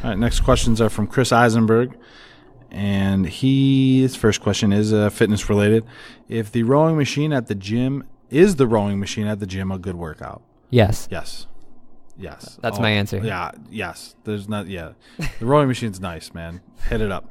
All right, next questions are from Chris Eisenberg. And his first question is fitness related. Is the rowing machine at the gym a good workout? Yes. Yes. That's my answer. Yeah. Yes. There's not. Yeah. The rowing machine's nice, man. Hit it up.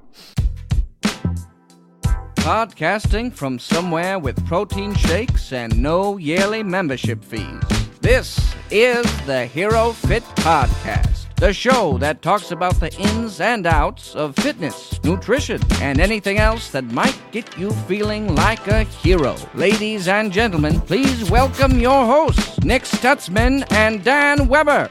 Podcasting from somewhere with protein shakes and no yearly membership fees. This is the HeroFit Podcast, the show that talks about the ins and outs of fitness, nutrition, and anything else that might get you feeling like a hero. Ladies and gentlemen, please welcome your hosts, Nick Stutzman and Dan Weber.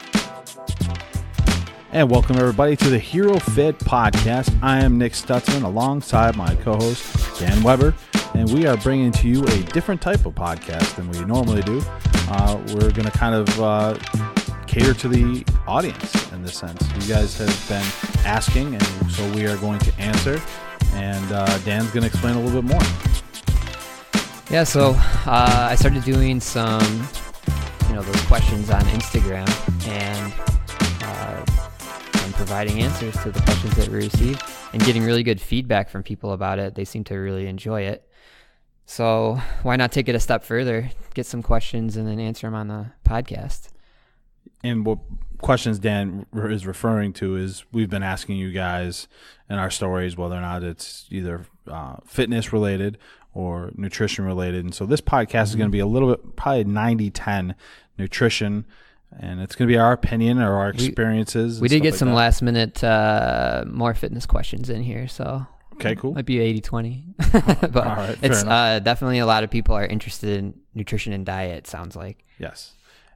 And welcome, everybody, to the HeroFit Podcast. I am Nick Stutzman alongside my co-host, Dan Weber, and we are bringing to you a different type of podcast than we normally do. We're going to kind of cater to the audience in this sense. You guys have been asking, and so we are going to answer, and Dan's going to explain a little bit more. Yeah, so I started doing some, those questions on Instagram, and I'm providing answers to the questions that we received and getting really good feedback from people about it. They seem to really enjoy it. So why not take it a step further, get some questions, and then answer them on the podcast? And what questions Dan is referring to is we've been asking you guys in our stories whether or not it's either fitness related or nutrition related. And so this podcast is going to be a little bit, probably 90-10 nutrition, and it's going to be our opinion or our experiences. We did get some last minute more fitness questions in here, so okay, cool. Might be 80-20. But all right, it's definitely a lot of people are interested in nutrition and diet, sounds like. Yes.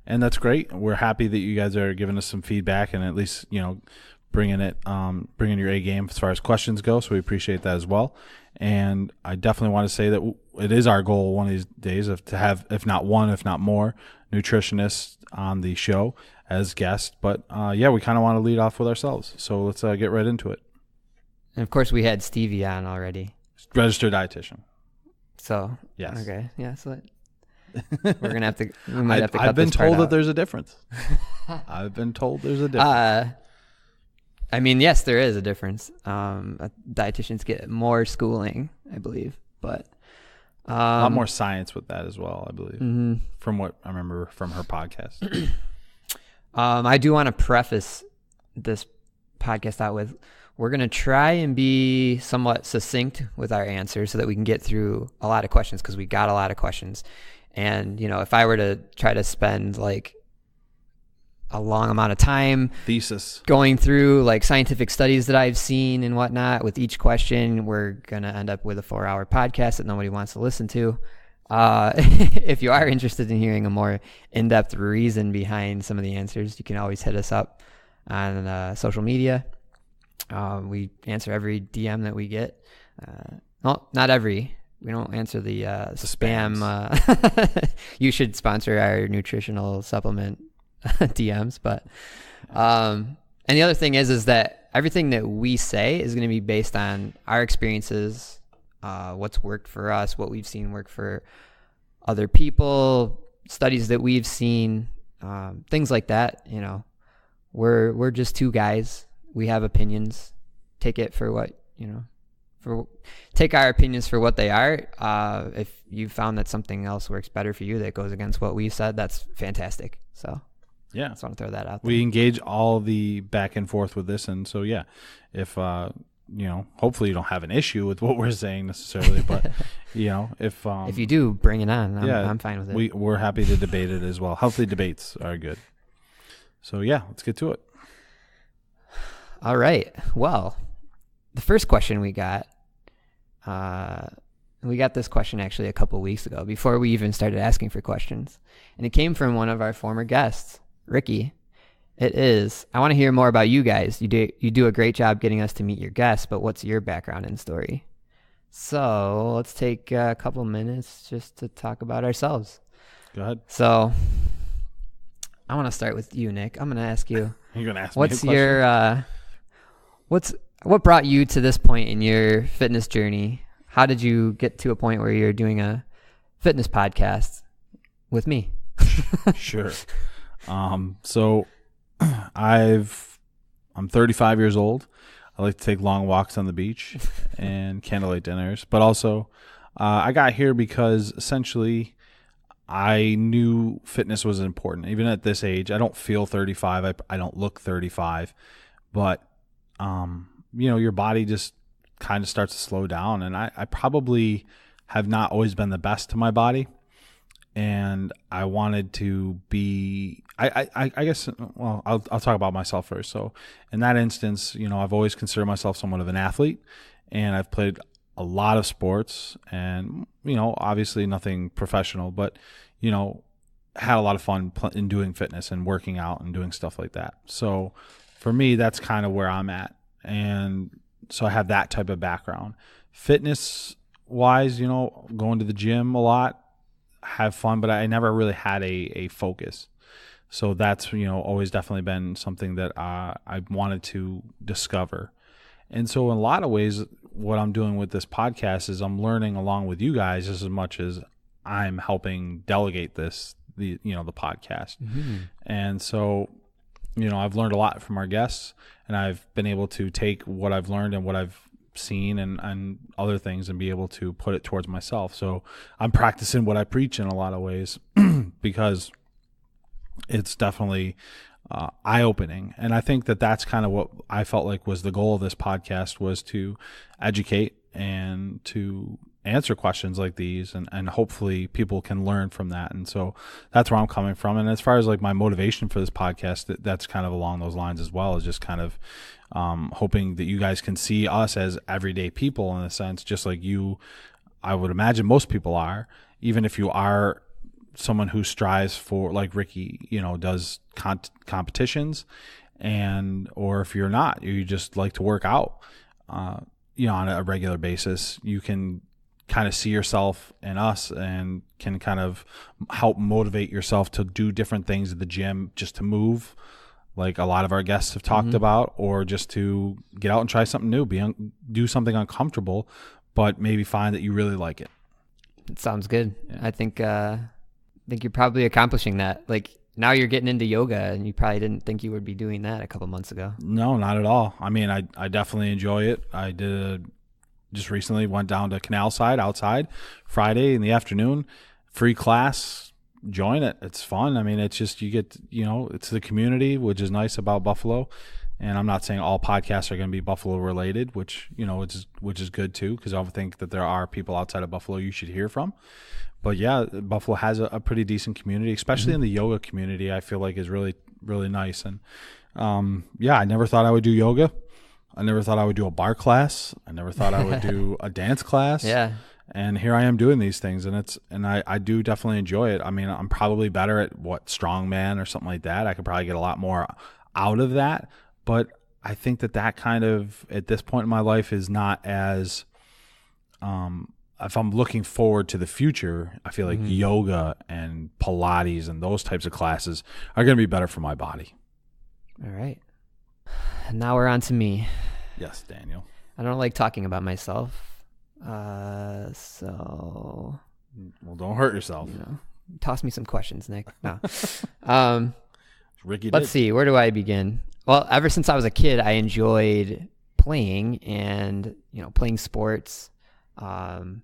And that's great. We're happy that you guys are giving us some feedback and at least, bringing your A game as far as questions go. So we appreciate that as well. And I definitely want to say that it is our goal one of these days to have, if not one, if not more, nutritionists on the show as guests. But we kind of want to lead off with ourselves. So let's get right into it. And of course, we had Stevie on already. Registered dietitian. So yes. Okay. Yeah. So we're gonna have to. We might have to. I've been told that there's a difference. I've been told there's a difference. I mean, yes, there is a difference. Dietitians get more schooling, I believe, but a lot more science with that as well, I believe, from what I remember from her podcast. I do want to preface this podcast out with, we're going to try and be somewhat succinct with our answers so that we can get through a lot of questions, because we got a lot of questions. And, if I were to try to spend like a long amount of time thesis going through like scientific studies that I've seen and whatnot with each question, we're going to end up with a 4-hour podcast that nobody wants to listen to. If you are interested in hearing a more in-depth reason behind some of the answers, you can always hit us up on social media. We answer every DM that we get. Well, not every. We don't answer the spam. You should sponsor our nutritional supplement DMs. But and the other thing is that everything that we say is going to be based on our experiences, what's worked for us, what we've seen work for other people, studies that we've seen, things like that. We're just two guys. We have opinions. Take it for what take our opinions for what they are. If you found that something else works better for you that goes against what we said, that's fantastic. So yeah, I just want to throw that out there. We engage all the back and forth with this, and so yeah, if hopefully you don't have an issue with what we're saying necessarily, but if you do, bring it on. I'm fine with it. We're happy to debate it as well. Healthy debates are good. So yeah, let's get to it. All right. Well, the first question we got this question actually a couple weeks ago, before we even started asking for questions. And it came from one of our former guests, Ricky. It is, I want to hear more about you guys. You do a great job getting us to meet your guests, but what's your background and story? So let's take a couple minutes just to talk about ourselves. Go ahead. So I want to start with you, Nick. I'm going to ask you. You're going to ask what's me a question? What brought you to this point in your fitness journey? How did you get to a point where you're doing a fitness podcast with me? Sure. So I've I'm 35 years old. I like to take long walks on the beach and candlelight dinners. But also, I got here because essentially I knew fitness was important. Even at this age, I don't feel 35. I don't look 35. But, your body just kind of starts to slow down. And I probably have not always been the best to my body. And I wanted to be, I guess, well, I'll talk about myself first. So in that instance, I've always considered myself somewhat of an athlete, and I've played a lot of sports and, obviously nothing professional, but, had a lot of fun in doing fitness and working out and doing stuff like that. So for me, that's kind of where I'm at. And so I have that type of background. Fitness wise, going to the gym a lot, have fun, but I never really had a focus. So that's, always definitely been something that I wanted to discover. And so in a lot of ways, what I'm doing with this podcast is I'm learning along with you guys just as much as I'm helping delegate the podcast. Mm-hmm. And so, I've learned a lot from our guests, and I've been able to take what I've learned and what I've seen and other things and be able to put it towards myself. So I'm practicing what I preach in a lot of ways because it's definitely eye-opening. And I think that that's kind of what I felt like was the goal of this podcast, was to educate and to answer questions like these, and hopefully people can learn from that. And so that's where I'm coming from. And as far as like my motivation for this podcast, that's kind of along those lines as well, is just kind of hoping that you guys can see us as everyday people in a sense, just like I would imagine most people are, even if you are someone who strives for, like Ricky, does competitions, or if you're not, you just like to work out, on a regular basis, you can kind of see yourself in us and can kind of help motivate yourself to do different things at the gym, just to move, like a lot of our guests have talked about, or just to get out and try something new, do something uncomfortable, but maybe find that you really like it. It sounds good. Yeah. I think you're probably accomplishing that. Like now you're getting into yoga, and you probably didn't think you would be doing that a couple months ago. No, not at all. I mean, I definitely enjoy it. I just recently went down to Canal Side outside Friday in the afternoon, free class. Join it. It's fun. I mean, it's just, you get, it's the community, which is nice about Buffalo. And I'm not saying all podcasts are going to be Buffalo related, which is good too, because I think that there are people outside of Buffalo you should hear from. But yeah, Buffalo has a pretty decent community, especially in the yoga community. I feel like is really, really nice. And I never thought I would do yoga. I never thought I would do a bar class. I never thought I would do a dance class. Yeah. And here I am doing these things, and I do definitely enjoy it. I mean, I'm probably better at strongman or something like that. I could probably get a lot more out of that. But I think that kind of, at this point in my life, is not as, if I'm looking forward to the future, I feel like yoga and Pilates and those types of classes are going to be better for my body. All right. Now we're on to me. Yes, Daniel. I don't like talking about myself. So. Well, don't hurt yourself. Toss me some questions, Nick. No. Ricky, let's see. Where do I begin? Well, ever since I was a kid, I enjoyed playing and, playing sports. And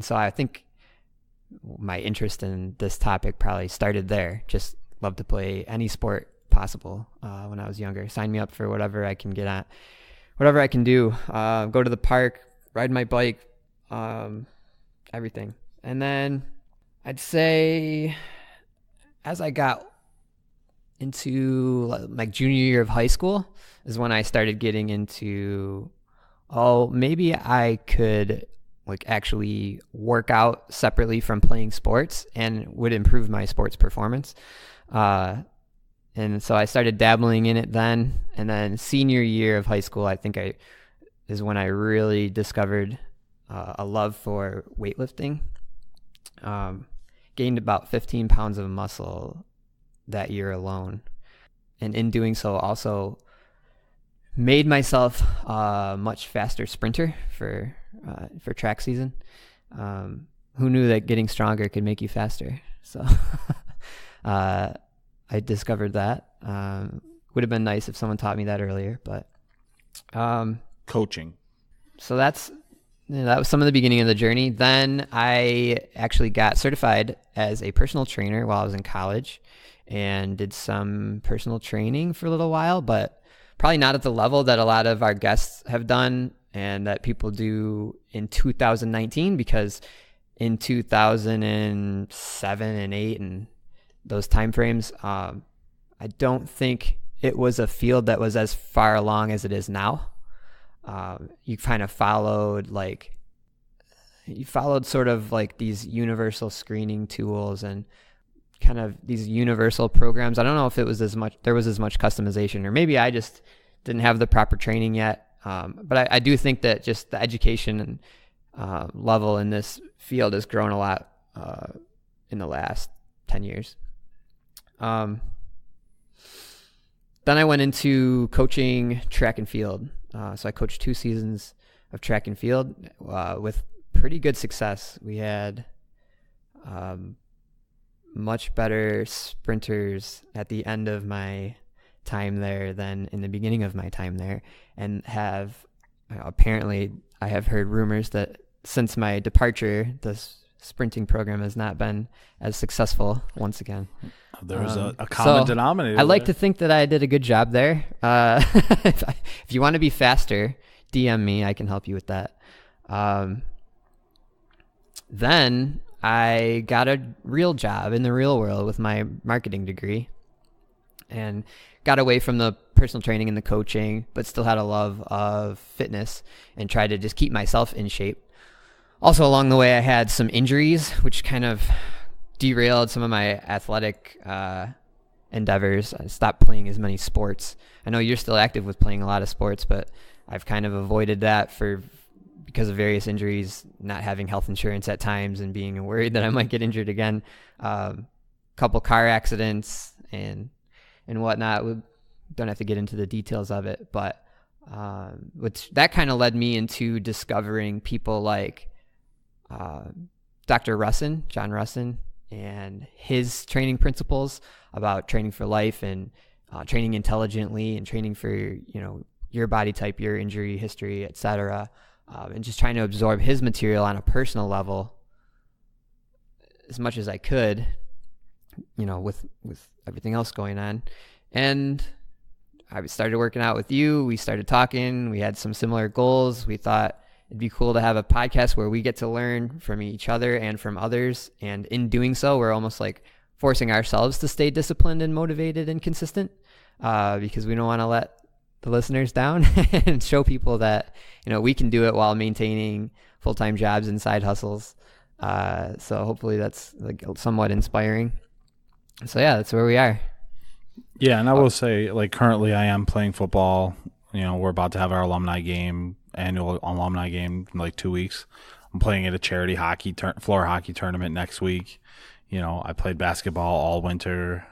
so I think my interest in this topic probably started there. Just love to play any sport possible when I was younger. Sign me up for whatever I can get at, whatever I can do. Go to the park, ride my bike, everything. And then I'd say as I got into like junior year of high school is when I started getting into, maybe I could like actually work out separately from playing sports and would improve my sports performance. And so I started dabbling in it then. And then senior year of high school, I think is when I really discovered a love for weightlifting. Gained about 15 pounds of muscle that year alone. And in doing so, also made myself a much faster sprinter for track season. Who knew that getting stronger could make you faster? So I discovered that. would have been nice if someone taught me that earlier, but Coaching. so that was some of the beginning of the journey. Then I actually got certified as a personal trainer while I was in college and did some personal training for a little while, but probably not at the level that a lot of our guests have done and that people do in 2019, because in 2007 and 8 and those time frames, I don't think it was a field that was as far along as it is now. You kind of followed sort of like these universal screening tools and kind of these universal programs. I don't know if there was as much customization, or maybe I just didn't have the proper training yet. But I do think that just the education and level in this field has grown a lot in the last 10 years. Then I went into coaching track and field. So I coached 2 seasons of track and field with pretty good success. We had much better sprinters at the end of my time there than in the beginning of my time there, and apparently I have heard rumors that since my departure, the sprinting program has not been as successful once again. There's a common denominator. I like to think that I did a good job there. If you want to be faster, DM me. I can help you with that. Then I got a real job in the real world with my marketing degree and got away from the personal training and the coaching, but still had a love of fitness and tried to just keep myself in shape. Also, along the way, I had some injuries, which kind of derailed some of my athletic endeavors. I stopped playing as many sports. I know you're still active with playing a lot of sports, but I've kind of avoided that because of various injuries, not having health insurance at times and being worried that I might get injured again. Couple car accidents and whatnot. We don't have to get into the details of it, but that kind of led me into discovering people like Dr. Russin, John Russin, and his training principles about training for life and training intelligently and training for your body type, your injury history, etc. And just trying to absorb his material on a personal level as much as I could, with everything else going on. And I started working out with you. We started talking. We had some similar goals. We thought it'd be cool to have a podcast where we get to learn from each other and from others. And in doing so, we're almost like forcing ourselves to stay disciplined and motivated and consistent, because we don't want to let the listeners down and show people that, we can do it while maintaining full-time jobs and side hustles. So hopefully that's like somewhat inspiring. So yeah, that's where we are. Yeah. And I will say, like, currently I am playing football. We're about to have our annual alumni game in like 2 weeks. I'm playing at a charity floor hockey tournament next week. I played basketball all winter,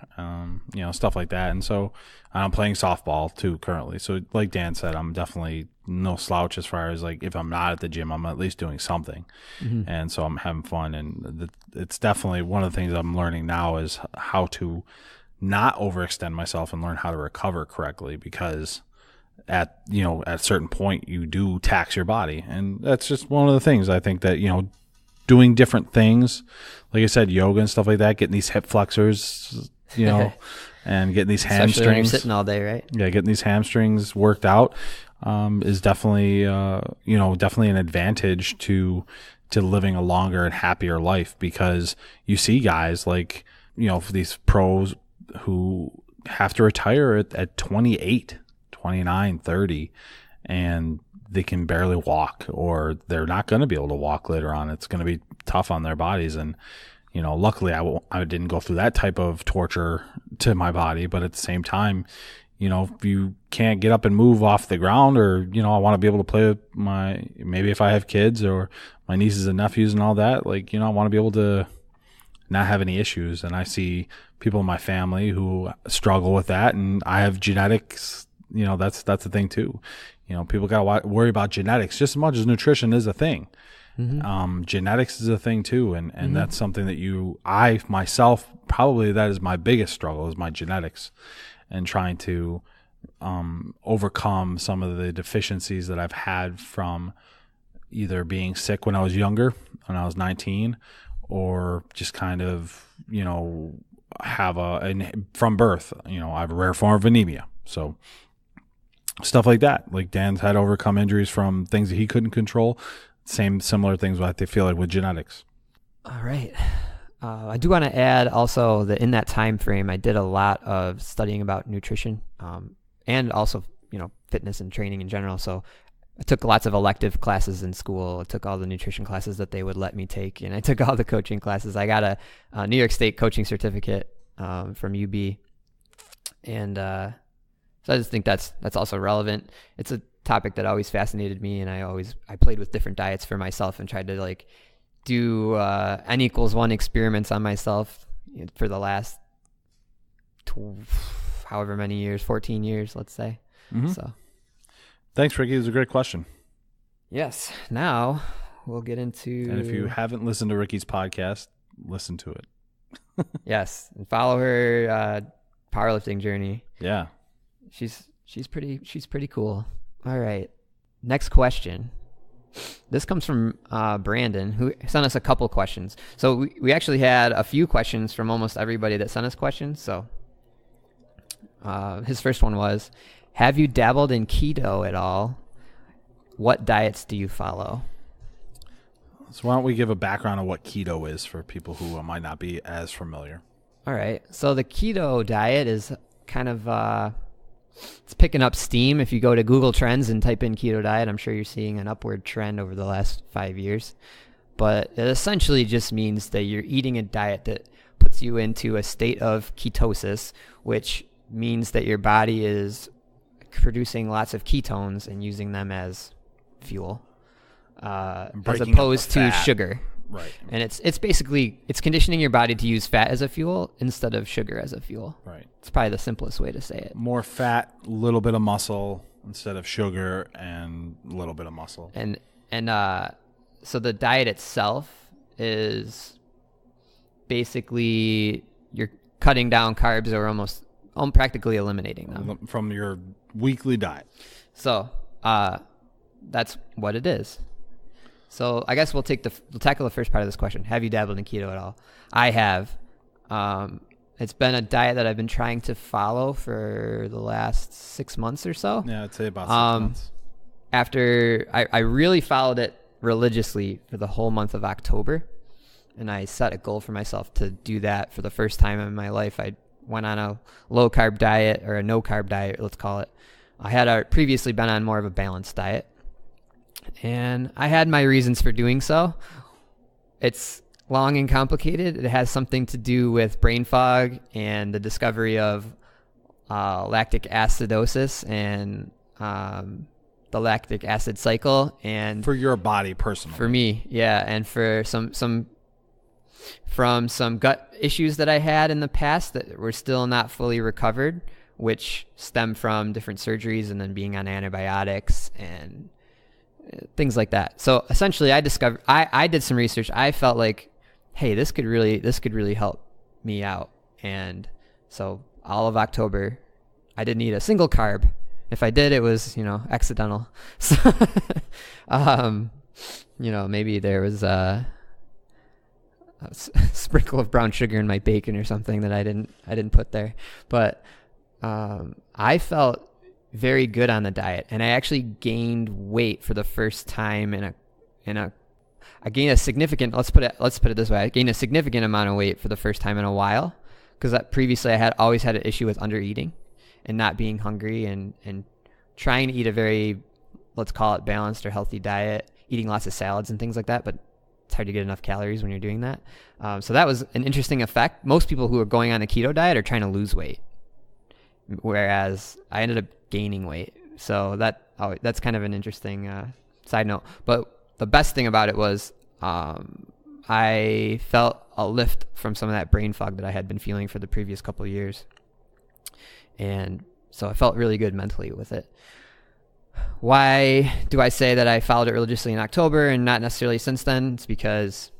stuff like that. And so I'm playing softball too currently. So like Dan said, I'm definitely no slouch as far as like, if I'm not at the gym, I'm at least doing something. Mm-hmm. And so I'm having fun. And it's definitely one of the things I'm learning now is how to not overextend myself and learn how to recover correctly, because at a certain point you do tax your body. And that's just one of the things I think that, doing different things, like I said, yoga and stuff like that, getting these hip flexors, and getting these hamstrings. Especially when you're sitting all day, right? Yeah, getting these hamstrings worked out is definitely, definitely an advantage to living a longer and happier life, because you see guys like, for these pros who have to retire at 28, 29, 30, and they can barely walk, or they're not going to be able to walk later on. It's going to be tough on their bodies. And, luckily I didn't go through that type of torture to my body. But at the same time, if you can't get up and move off the ground, or, I want to be able to play with maybe if I have kids or my nieces and nephews and all that, like, I want to be able to not have any issues. And I see people in my family who struggle with that, and I have genetics. That's the thing too. People got to worry about genetics just as much as nutrition is a thing. Mm-hmm. Genetics is a thing too. And mm-hmm. that's something that I myself, probably that is my biggest struggle, is my genetics. and trying to overcome some of the deficiencies that I've had from either being sick when I was younger, when I was 19, or just kind of, have from birth, I have a rare form of anemia. So stuff like that. Like Dan's had to overcome injuries from things that he couldn't control. Similar things I feel like with genetics. All right. I do want to add also that in that time frame, I did a lot of studying about nutrition, and also, fitness and training in general. So I took lots of elective classes in school. I took all the nutrition classes that they would let me take, and I took all the coaching classes. I got a New York State coaching certificate from UB, and so I just think that's also relevant. It's a topic that always fascinated me, and I played with different diets for myself and tried to do N=1 experiments on myself for the last however many years, 14 years, let's say. Mm-hmm. So. Thanks, Ricky. It was a great question. Yes. Now we'll get into. And if you haven't listened to Ricky's podcast, listen to it. Yes, and follow her powerlifting journey. Yeah, she's pretty cool. All right. Next question. This comes from Brandon, who sent us a couple questions. So we actually had a few questions from almost everybody that sent us questions. So his first one was, have you dabbled in keto at all? What diets do you follow? So why don't we give a background of what keto is for people who might not be as familiar? All right. So the keto diet is kind of it's picking up steam. If you go to Google Trends and type in keto diet, I'm sure you're seeing an upward trend over the last 5 years. But it essentially just means that you're eating a diet that puts you into a state of ketosis, which means that your body is producing lots of ketones and using them as fuel, as opposed to sugar. Right. And it's basically conditioning your body to use fat as a fuel instead of sugar as a fuel. Right. It's probably the simplest way to say it. More fat, a little bit of muscle instead of sugar and a little bit of muscle. And so the diet itself is basically you're cutting down carbs or almost practically eliminating them from your weekly diet. So that's what it is. So I guess we'll tackle the first part of this question. Have you dabbled in keto at all? I have. It's been a diet that I've been trying to follow for the last 6 months or so. Yeah, I'd say about 6 months. After I really followed it religiously for the whole month of October, and I set a goal for myself to do that for the first time in my life. I went on a low carb diet, or a no carb diet, let's call it. I had previously been on more of a balanced diet, and I had my reasons for doing so. It's long and complicated. It has something to do with brain fog and the discovery of lactic acidosis and the lactic acid cycle. And for your body personally. For me, yeah, and for from some gut issues that I had in the past that were still not fully recovered, which stem from different surgeries and then being on antibiotics and things like that. So essentially I did some research. I felt like, hey, this could really help me out. And so all of October, I didn't eat a single carb. If I did, it was, accidental. So, maybe there was a sprinkle of brown sugar in my bacon or something that I didn't put there. But I felt very good on the diet, and I actually gained weight for the first time I gained a significant, let's put it this way, I gained a significant amount of weight for the first time in a while, because previously I had always had an issue with under eating and not being hungry and trying to eat a very, let's call it balanced or healthy diet, eating lots of salads and things like that, but it's hard to get enough calories when you're doing that. So that was an interesting effect. Most people who are going on a keto diet are trying to lose weight, whereas I ended up gaining weight. So that's kind of an interesting side note. But the best thing about it was I felt a lift from some of that brain fog that I had been feeling for the previous couple of years. And so I felt really good mentally with it. Why do I say that I followed it religiously in October and not necessarily since then? It's because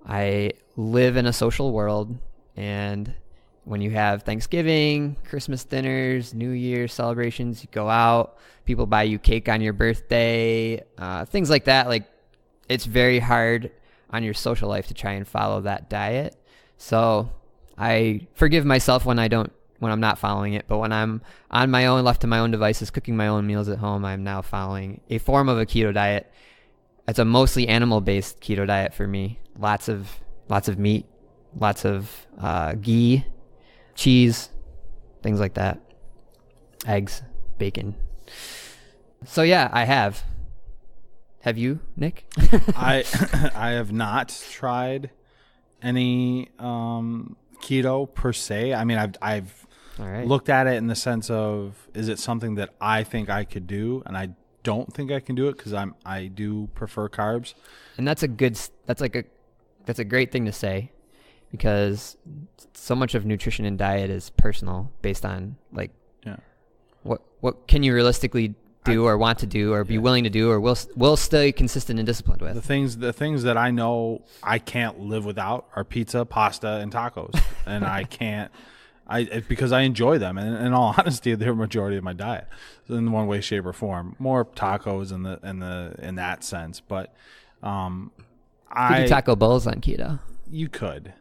I live in a social world, and when you have Thanksgiving, Christmas dinners, New Year celebrations, you go out, people buy you cake on your birthday, things like that. Like, it's very hard on your social life to try and follow that diet. So I forgive myself when I'm not following it, but when I'm on my own, left to my own devices, cooking my own meals at home, I'm now following a form of a keto diet. It's a mostly animal-based keto diet for me. Lots of meat, lots of ghee, cheese, things like that. Eggs, bacon. So yeah, I have. Have you, Nick? I have not tried any keto per se. I mean, I've All right. looked at it in the sense of, is it something that I think I could do? And I don't think I can do it because I do prefer carbs. And that's a great thing to say, because so much of nutrition and diet is personal, based on like what can you realistically do or want to do or be willing to do or will stay consistent and disciplined with. The things that I know I can't live without are pizza, pasta, and tacos. And I can't, because I enjoy them, and in all honesty, they're a majority of my diet in one way, shape, or form. More tacos in that sense, but you do taco bowls on keto. You could,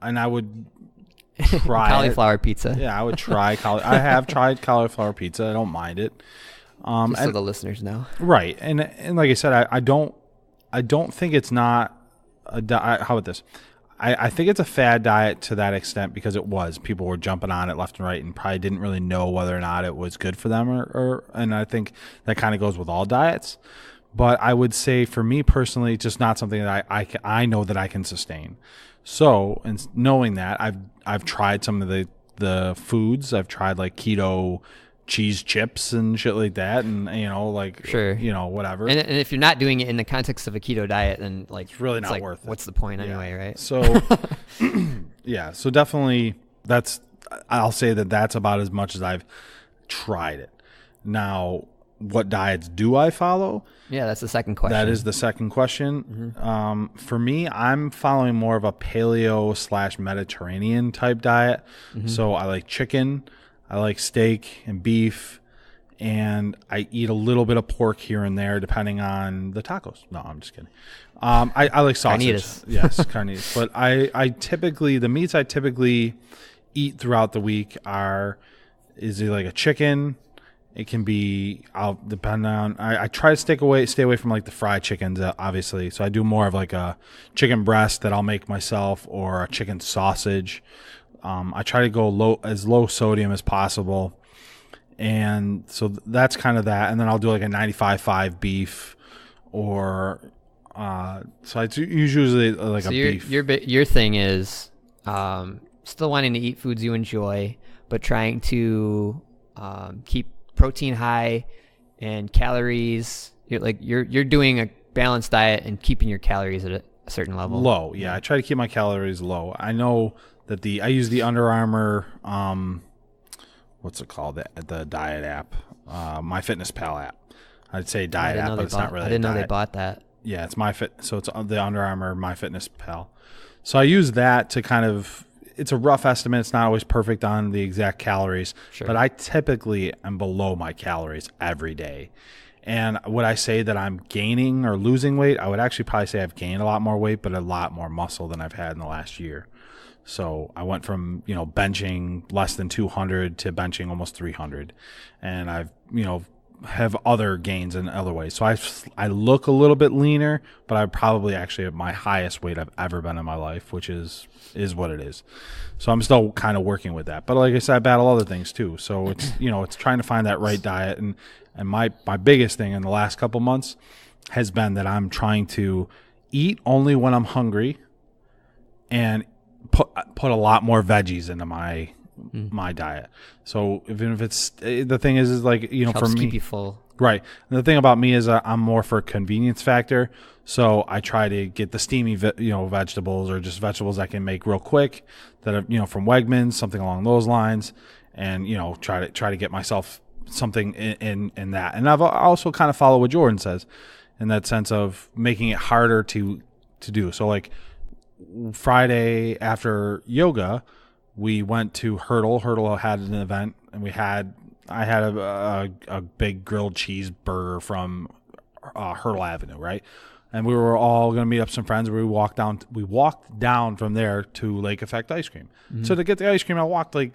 and I would try cauliflower pizza. Yeah, I would try I have tried cauliflower pizza. I don't mind it. Just so the listeners know, right? And like I said, I don't think it's not a diet. How about this? I think it's a fad diet to that extent, because people were jumping on it left and right and probably didn't really know whether or not it was good for them and I think that kind of goes with all diets. But I would say for me personally, it's just not something that I know that I can sustain. So, and knowing that, I've tried some of the foods. I've tried like keto cheese chips and shit like that, and sure, whatever. And if you're not doing it in the context of a keto diet, then it's really not worth it. What's the point anyway, right? So yeah, so definitely I'll say that's about as much as I've tried it. Now, what diets do I follow? Yeah, that's the second question. That is the second question. Mm-hmm. For me, I'm following more of a Paleo / Mediterranean type diet. Mm-hmm. So I like chicken, I like steak and beef, and I eat a little bit of pork here and there, depending on the tacos. No, I'm just kidding. I like sausage. Carnitas. Yes, carnitas. But the meats I typically eat throughout the week is like a chicken. It can be, I try to stay away from like the fried chickens, obviously. So I do more of like a chicken breast that I'll make myself, or a chicken sausage. I try to go low sodium as possible. And so that's kind of that. And then I'll do like a 95.5 beef, or, so I usually like a beef. Your thing is, still wanting to eat foods you enjoy, but trying to, keep protein high and calories. You're doing a balanced diet and keeping your calories at a certain level. Low, yeah. I try to keep my calories low. I know that I use the Under Armour, what's it called? The diet app, MyFitnessPal app. I'd say diet app, but it's not really. I didn't know they bought that. Yeah, it's so it's the Under Armour MyFitnessPal. So I use that to kind of. It's a rough estimate. It's not always perfect on the exact calories, sure, but I typically am below my calories every day. And would I say that I'm gaining or losing weight? I would actually probably say I've gained a lot more weight, but a lot more muscle than I've had in the last year. So I went from, benching less than 200 to benching almost 300. And I've, have other gains in other ways. So I look a little bit leaner, but I'm probably actually at my highest weight I've ever been in my life, which is what it is. So I'm still kind of working with that. But like I said, I battle other things too. So it's, it's trying to find that right diet. And my biggest thing in the last couple months has been that I'm trying to eat only when I'm hungry and put a lot more veggies into my diet. So even if it's, the thing is like, helps for me, keep you full. Right. And the thing about me is I'm more for a convenience factor. So I try to get the steamy, vegetables, or just vegetables I can make real quick that are, from Wegmans, something along those lines. And, try to get myself something in that. And I've also kind of follow what Jordan says in that sense of making it harder to do. So like Friday after yoga, we went to Hurdle. Hurdle had an event, and I had a big grilled cheese burger from Hurdle Avenue, right? And we were all going to meet up some friends. We walked down from there to Lake Effect Ice Cream. Mm-hmm. So to get the ice cream, I walked like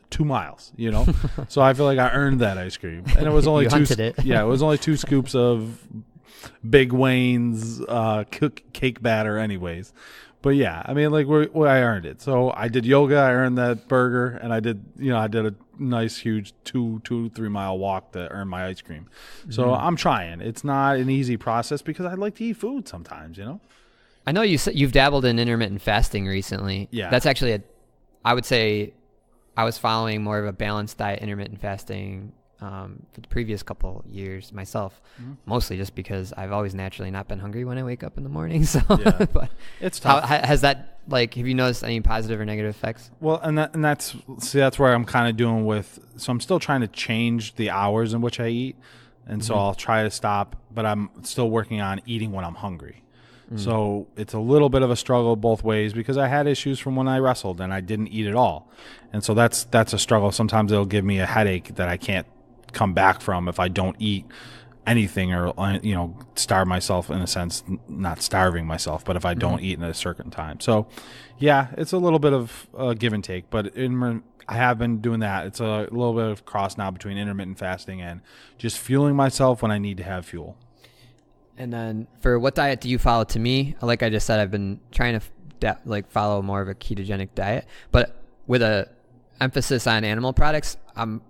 2 miles, you know? So I feel like I earned that ice cream. And it was only it was only 2 scoops of Big Wayne's cake batter anyways. But yeah, I mean, like I earned it. So I did yoga, I earned that burger, and I did a nice huge 2-3 mile walk to earn my ice cream. So I'm trying. It's not an easy process because I like to eat food sometimes, you know? I know you've dabbled in intermittent fasting recently. Yeah. That's actually I would say I was following more of a balanced diet, intermittent fasting, for the previous couple years myself, mostly just because I've always naturally not been hungry when I wake up in the morning. So, yeah. But it's tough. Has that, like, have you noticed any positive or negative effects? Well, and that's where I'm kind of doing with. So I'm still trying to change the hours in which I eat, and so I'll try to stop, but I'm still working on eating when I'm hungry. So it's a little bit of a struggle both ways because I had issues from when I wrestled and I didn't eat at all, and so that's a struggle. Sometimes it'll give me a headache that I can't come back from if I don't eat anything or starve myself in a sense, not starving myself, but if I don't eat at a certain time. So yeah, it's a little bit of give and take, but I have been doing that. It's a little bit of cross now between intermittent fasting and just fueling myself when I need to have fuel. And then for what diet do you follow? To me, like I just said, I've been trying to follow more of a ketogenic diet, but with a emphasis on animal products. I'm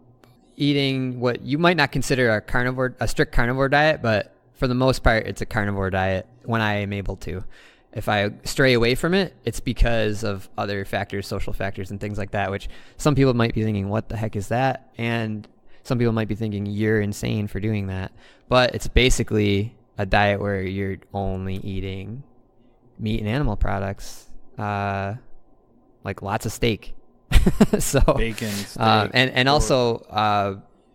eating what you might not consider a strict carnivore diet, but for the most part, it's a carnivore diet when I am able to. If I stray away from it, it's because of other factors, social factors and things like that, which some people might be thinking, what the heck is that? And some people might be thinking, you're insane for doing that. But it's basically a diet where you're only eating meat and animal products, like lots of steak. So bacon, steak, and also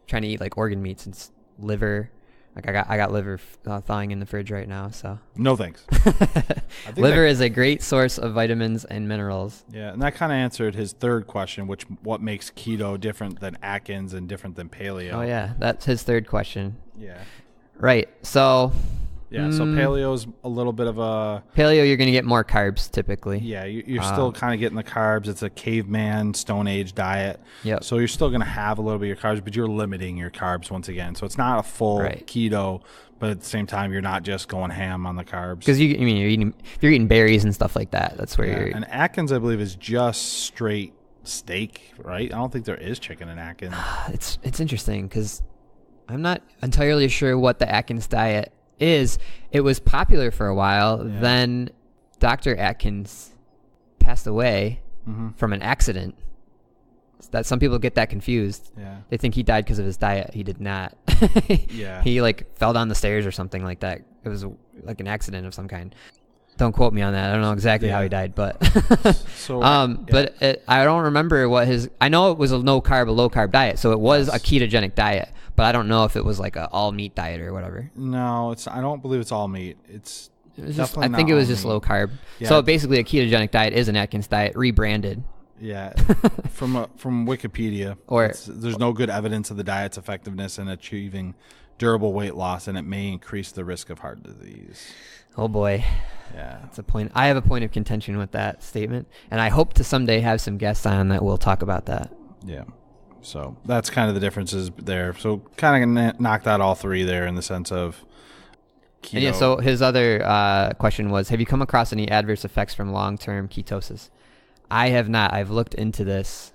trying to eat like organ meats and liver. Like I got liver thawing in the fridge right now. So no thanks. Liver is a great source of vitamins and minerals. Yeah, and that kind of answered his third question, what makes keto different than Atkins and different than Paleo. Oh yeah, that's his third question. Yeah. Right. So. Yeah, so Paleo's a little bit of a... Paleo, you're going to get more carbs, typically. Yeah, you're still kind of getting the carbs. It's a caveman, Stone Age diet. Yep. So you're still going to have a little bit of your carbs, but you're limiting your carbs once again. So it's not a full keto, but at the same time, you're not just going ham on the carbs. Because you're eating berries and stuff like that. That's where you're... And Atkins, I believe, is just straight steak, right? I don't think there is chicken in Atkins. It's interesting because I'm not entirely sure what the Atkins diet is. It was popular for a while. Yeah. Then Dr. Atkins passed away from an accident. That some people get that confused. Yeah. They think he died because of his diet. He did not. Yeah. He fell down the stairs or something like that. It was like an accident of some kind. Don't quote me on that. I don't know exactly how he died, but but I don't remember what I know it was a low carb diet, so it was a ketogenic diet. But I don't know if it was like a all meat diet or whatever. No, I don't believe it's all meat. I think it was just low carb. Yeah. So basically, a ketogenic diet is an Atkins diet rebranded. Yeah, from Wikipedia, there's no good evidence of the diet's effectiveness in achieving durable weight loss, and it may increase the risk of heart disease. Oh boy. Yeah, that's a point. I have a point of contention with that statement, and I hope to someday have some guests on that will talk about that. Yeah. So that's kind of the differences there. So kind of knocked out all three there in the sense of keto. And yeah, so his other question was, have you come across any adverse effects from long-term ketosis? I have not. I've looked into this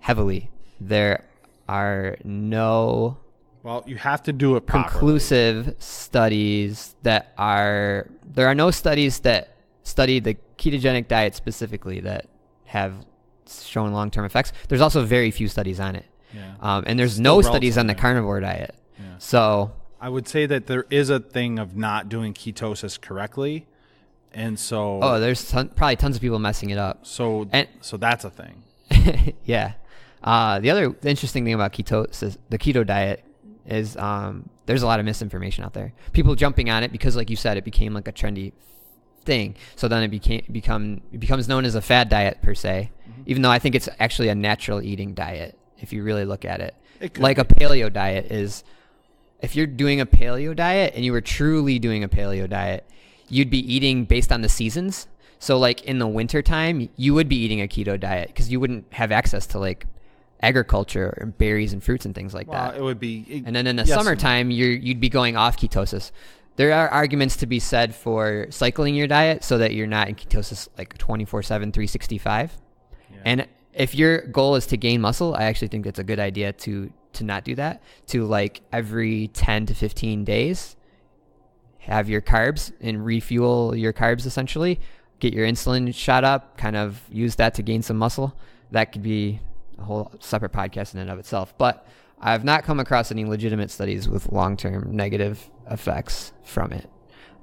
heavily. There are no... Well, you have to do it properly. Conclusive studies that are... There are no studies that study the ketogenic diet specifically that have shown long-term effects. There's also very few studies on it. Yeah. And there's no studies on the carnivore diet. Yeah. So I would say that there is a thing of not doing ketosis correctly. And so there's probably tons of people messing it up. So that's a thing. Yeah. The other interesting thing about ketosis, the keto diet, is there's a lot of misinformation out there. People jumping on it because, like you said, it became like a trendy thing. So then it becomes known as a fad diet per se, even though I think it's actually a natural eating diet if you really look at it. Like a paleo diet is, if you're doing a paleo diet and you were truly doing a paleo diet, you'd be eating based on the seasons. So like in the winter time, you would be eating a keto diet because you wouldn't have access to like agriculture and berries and fruits and things like that. It would be. And then in the summertime, you'd be going off ketosis. There are arguments to be said for cycling your diet so that you're not in ketosis like 24/7, 365. Yeah. And if your goal is to gain muscle, I actually think it's a good idea to not do that. To like every 10 to 15 days, have your carbs and refuel your carbs essentially. Get your insulin shot up, kind of use that to gain some muscle. That could be a whole separate podcast in and of itself. But I've not come across any legitimate studies with long-term negative effects from it.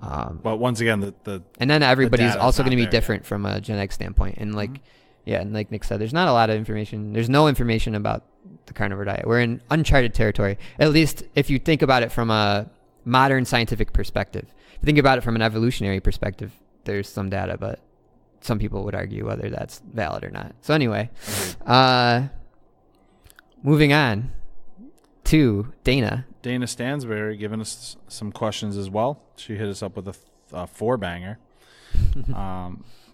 But once again, and then everybody's also going to be different from a genetic standpoint. And like, and like Nick said, there's not a lot of information. There's no information about the carnivore diet. We're in uncharted territory, at least if you think about it from a modern scientific perspective. If you think about it from an evolutionary perspective, there's some data, but some people would argue whether that's valid or not. So anyway, moving on to Dana. Dana Stansberry giving us some questions as well. She hit us up with a 4-banger.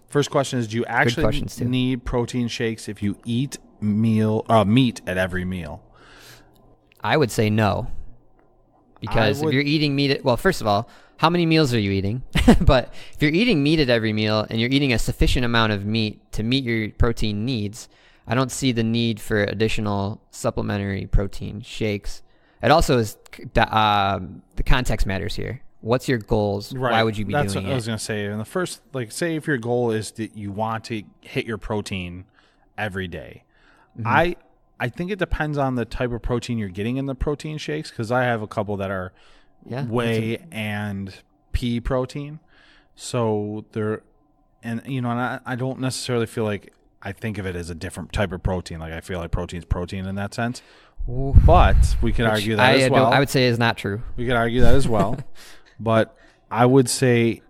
First question is, do you actually need protein shakes if you eat meat at every meal? I would say no. Because if you're eating meat first of all, how many meals are you eating? But if you're eating meat at every meal and you're eating a sufficient amount of meat to meet your protein needs, I don't see the need for additional supplementary protein shakes. It also is the context matters here. What's your goals? Right. Why would you be doing it? That's what I was going to say. In the first, like, say if your goal is that you want to hit your protein every day, I think it depends on the type of protein you're getting in the protein shakes, because I have a couple that are whey and pea protein. So they're, and I don't necessarily feel like I think of it as a different type of protein. Like I feel like protein's protein in that sense. Ooh. But we could argue that as well. I would say is not true. We could argue that as well. But I would say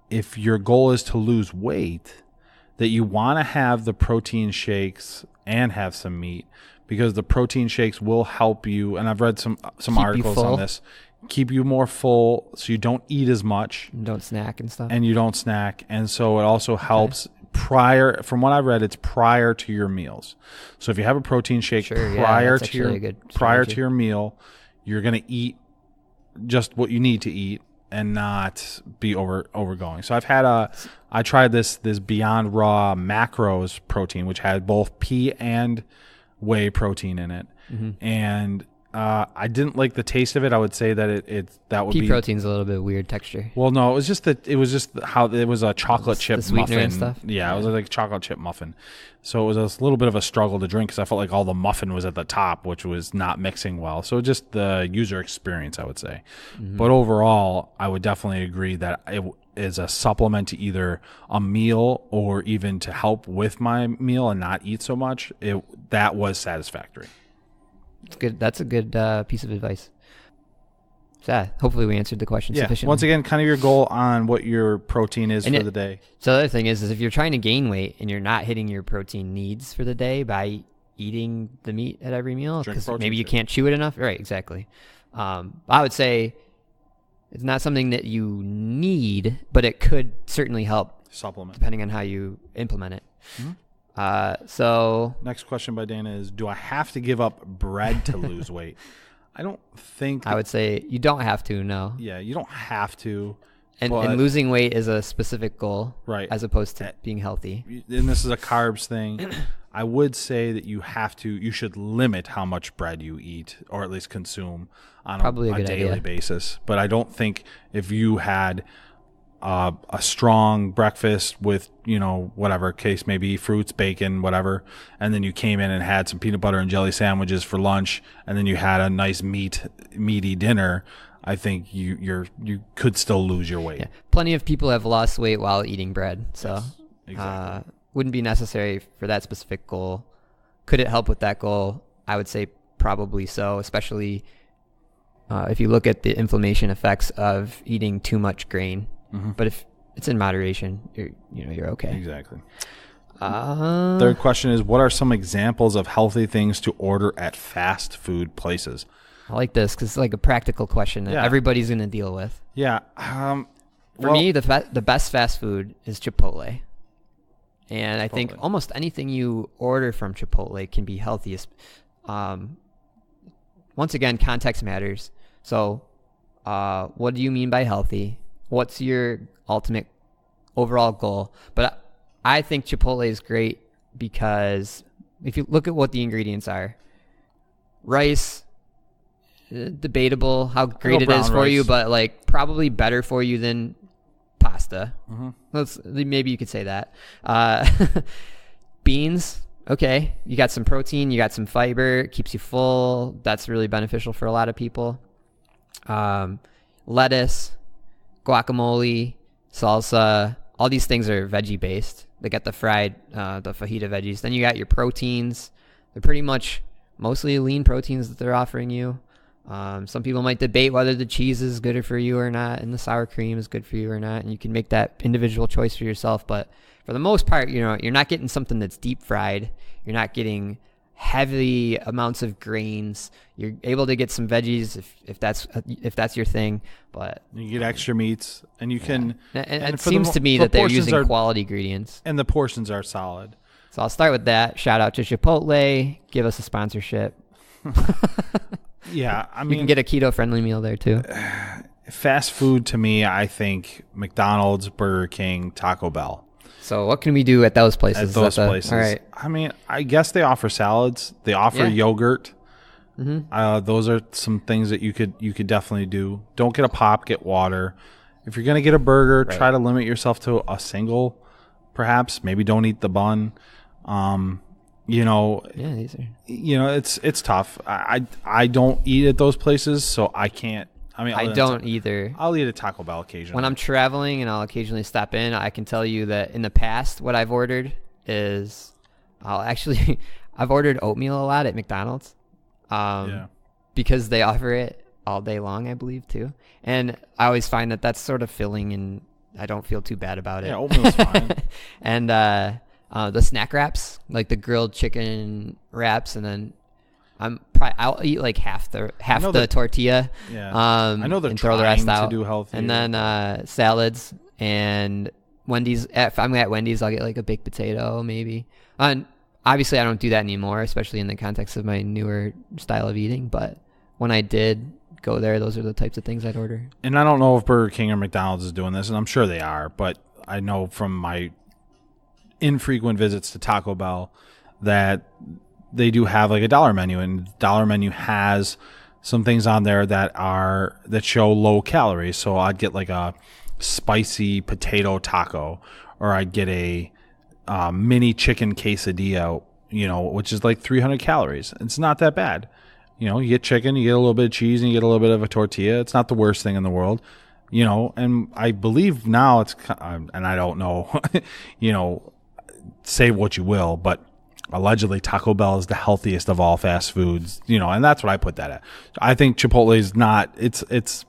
if your goal is to lose weight, that you want to have the protein shakes and have some meat, because the protein shakes will help you. And I've read some articles on this. Keep you more full so you don't eat as much. And don't snack and stuff. And you don't snack. And so it also helps from what I read, it's prior to your meals. So if you have a protein shake prior to your meal, you're going to eat just what you need to eat and not be overgoing. So I tried this Beyond Raw Macros protein, which had both pea and whey protein in it. And I didn't like the taste of it. I would say that that would be... Pea protein's a little bit weird texture. Well, no, it was just how it was a chocolate chip muffin. And stuff? Yeah, it was like a chocolate chip muffin. So it was a little bit of a struggle to drink because I felt like all the muffin was at the top, which was not mixing well. So just the user experience, I would say. But overall, I would definitely agree that it is a supplement to either a meal or even to help with my meal and not eat so much. That was satisfactory. It's good. That's a good piece of advice. So hopefully we answered the question sufficiently. Once again, kind of your goal on what your protein is for the day. So the other thing is if you're trying to gain weight and you're not hitting your protein needs for the day by eating the meat at every meal, because maybe you can't chew it enough. Right, exactly. I would say it's not something that you need, but it could certainly help supplement depending on how you implement it. So next question by Dana is, do I have to give up bread to lose weight? I don't think I would say you don't have to. No. Yeah, you don't have to. And losing weight is a specific goal, right? As opposed to being healthy. And this is a carbs thing. I would say that you should limit how much bread you eat, or at least consume on a daily basis. But I don't think if you had a strong breakfast with, whatever case may be, fruits, bacon, whatever, and then you came in and had some peanut butter and jelly sandwiches for lunch, and then you had a nice meaty dinner, I think you could still lose your weight. Yeah. Plenty of people have lost weight while eating bread, so yes, exactly. Wouldn't be necessary for that specific goal. Could it help with that goal? I would say probably so, especially if you look at the inflammation effects of eating too much grain. But it's in moderation. You're okay. Exactly. Third question is, what are some examples of healthy things to order at fast food places? I like this because it's like a practical question that everybody's going to deal with. Yeah. For me, the best fast food is Chipotle. And I think almost anything you order from Chipotle can be healthiest. Once again, context matters. So what do you mean by healthy? What's your ultimate overall goal? But I think Chipotle is great because if you look at what the ingredients are, rice, debatable how great it is for you, but like probably better for you than pasta. Maybe you could say that. Beans, okay. You got some protein, you got some fiber, it keeps you full. That's really beneficial for a lot of people. Lettuce, guacamole, salsa, all these things are veggie based. They got the fried, the fajita veggies. Then you got your proteins. They're pretty much mostly lean proteins that they're offering you. Some people might debate whether the cheese is good for you or not, and the sour cream is good for you or not, and you can make that individual choice for yourself. But for the most part, you're not getting something that's deep fried. You're not getting heavy amounts of grains. You're able to get some veggies if that's your thing, but you get extra meats, and you can. And it seems to me that they're using quality ingredients, and the portions are solid. So I'll start with that. Shout out to Chipotle. Give us a sponsorship. Yeah, I mean, you can get a keto-friendly meal there too. Fast food to me, I think McDonald's, Burger King, Taco Bell. So what can we do at those places? All right. I mean, I guess they offer salads. They offer yogurt. Those are some things that you could definitely do. Don't get a pop, get water. If you're gonna get a burger, try to limit yourself to a single. Perhaps maybe don't eat the bun. It's tough. I don't eat at those places, so I can't. I mean, I don't either. I'll eat at Taco Bell occasionally. When I'm traveling and I'll occasionally stop in, I can tell you that in the past, what I've ordered is I've ordered oatmeal a lot at McDonald's. Because they offer it all day long, I believe, too. And I always find that that's sort of filling, and I don't feel too bad about it. Yeah, oatmeal's fine. And the snack wraps, like the grilled chicken wraps, and then I'll eat like half the tortilla. Yeah. I know they're and throw the rest out. To do healthy. And then salads and Wendy's. If I'm at Wendy's, I'll get like a baked potato maybe. And obviously, I don't do that anymore, especially in the context of my newer style of eating. But when I did go there, those are the types of things I'd order. And I don't know if Burger King or McDonald's is doing this, and I'm sure they are. But I know from my infrequent visits to Taco Bell that they do have like a dollar menu, and the dollar menu has some things on there that show low calories. So I'd get like a spicy potato taco, or I'd get a mini chicken quesadilla, which is like 300 calories. It's not that bad. You get chicken, you get a little bit of cheese, and you get a little bit of a tortilla. It's not the worst thing in the world. And I believe now it's, and I don't know, say what you will, but allegedly Taco Bell is the healthiest of all fast foods, and that's what I put that at. I think Chipotle is not, it's fast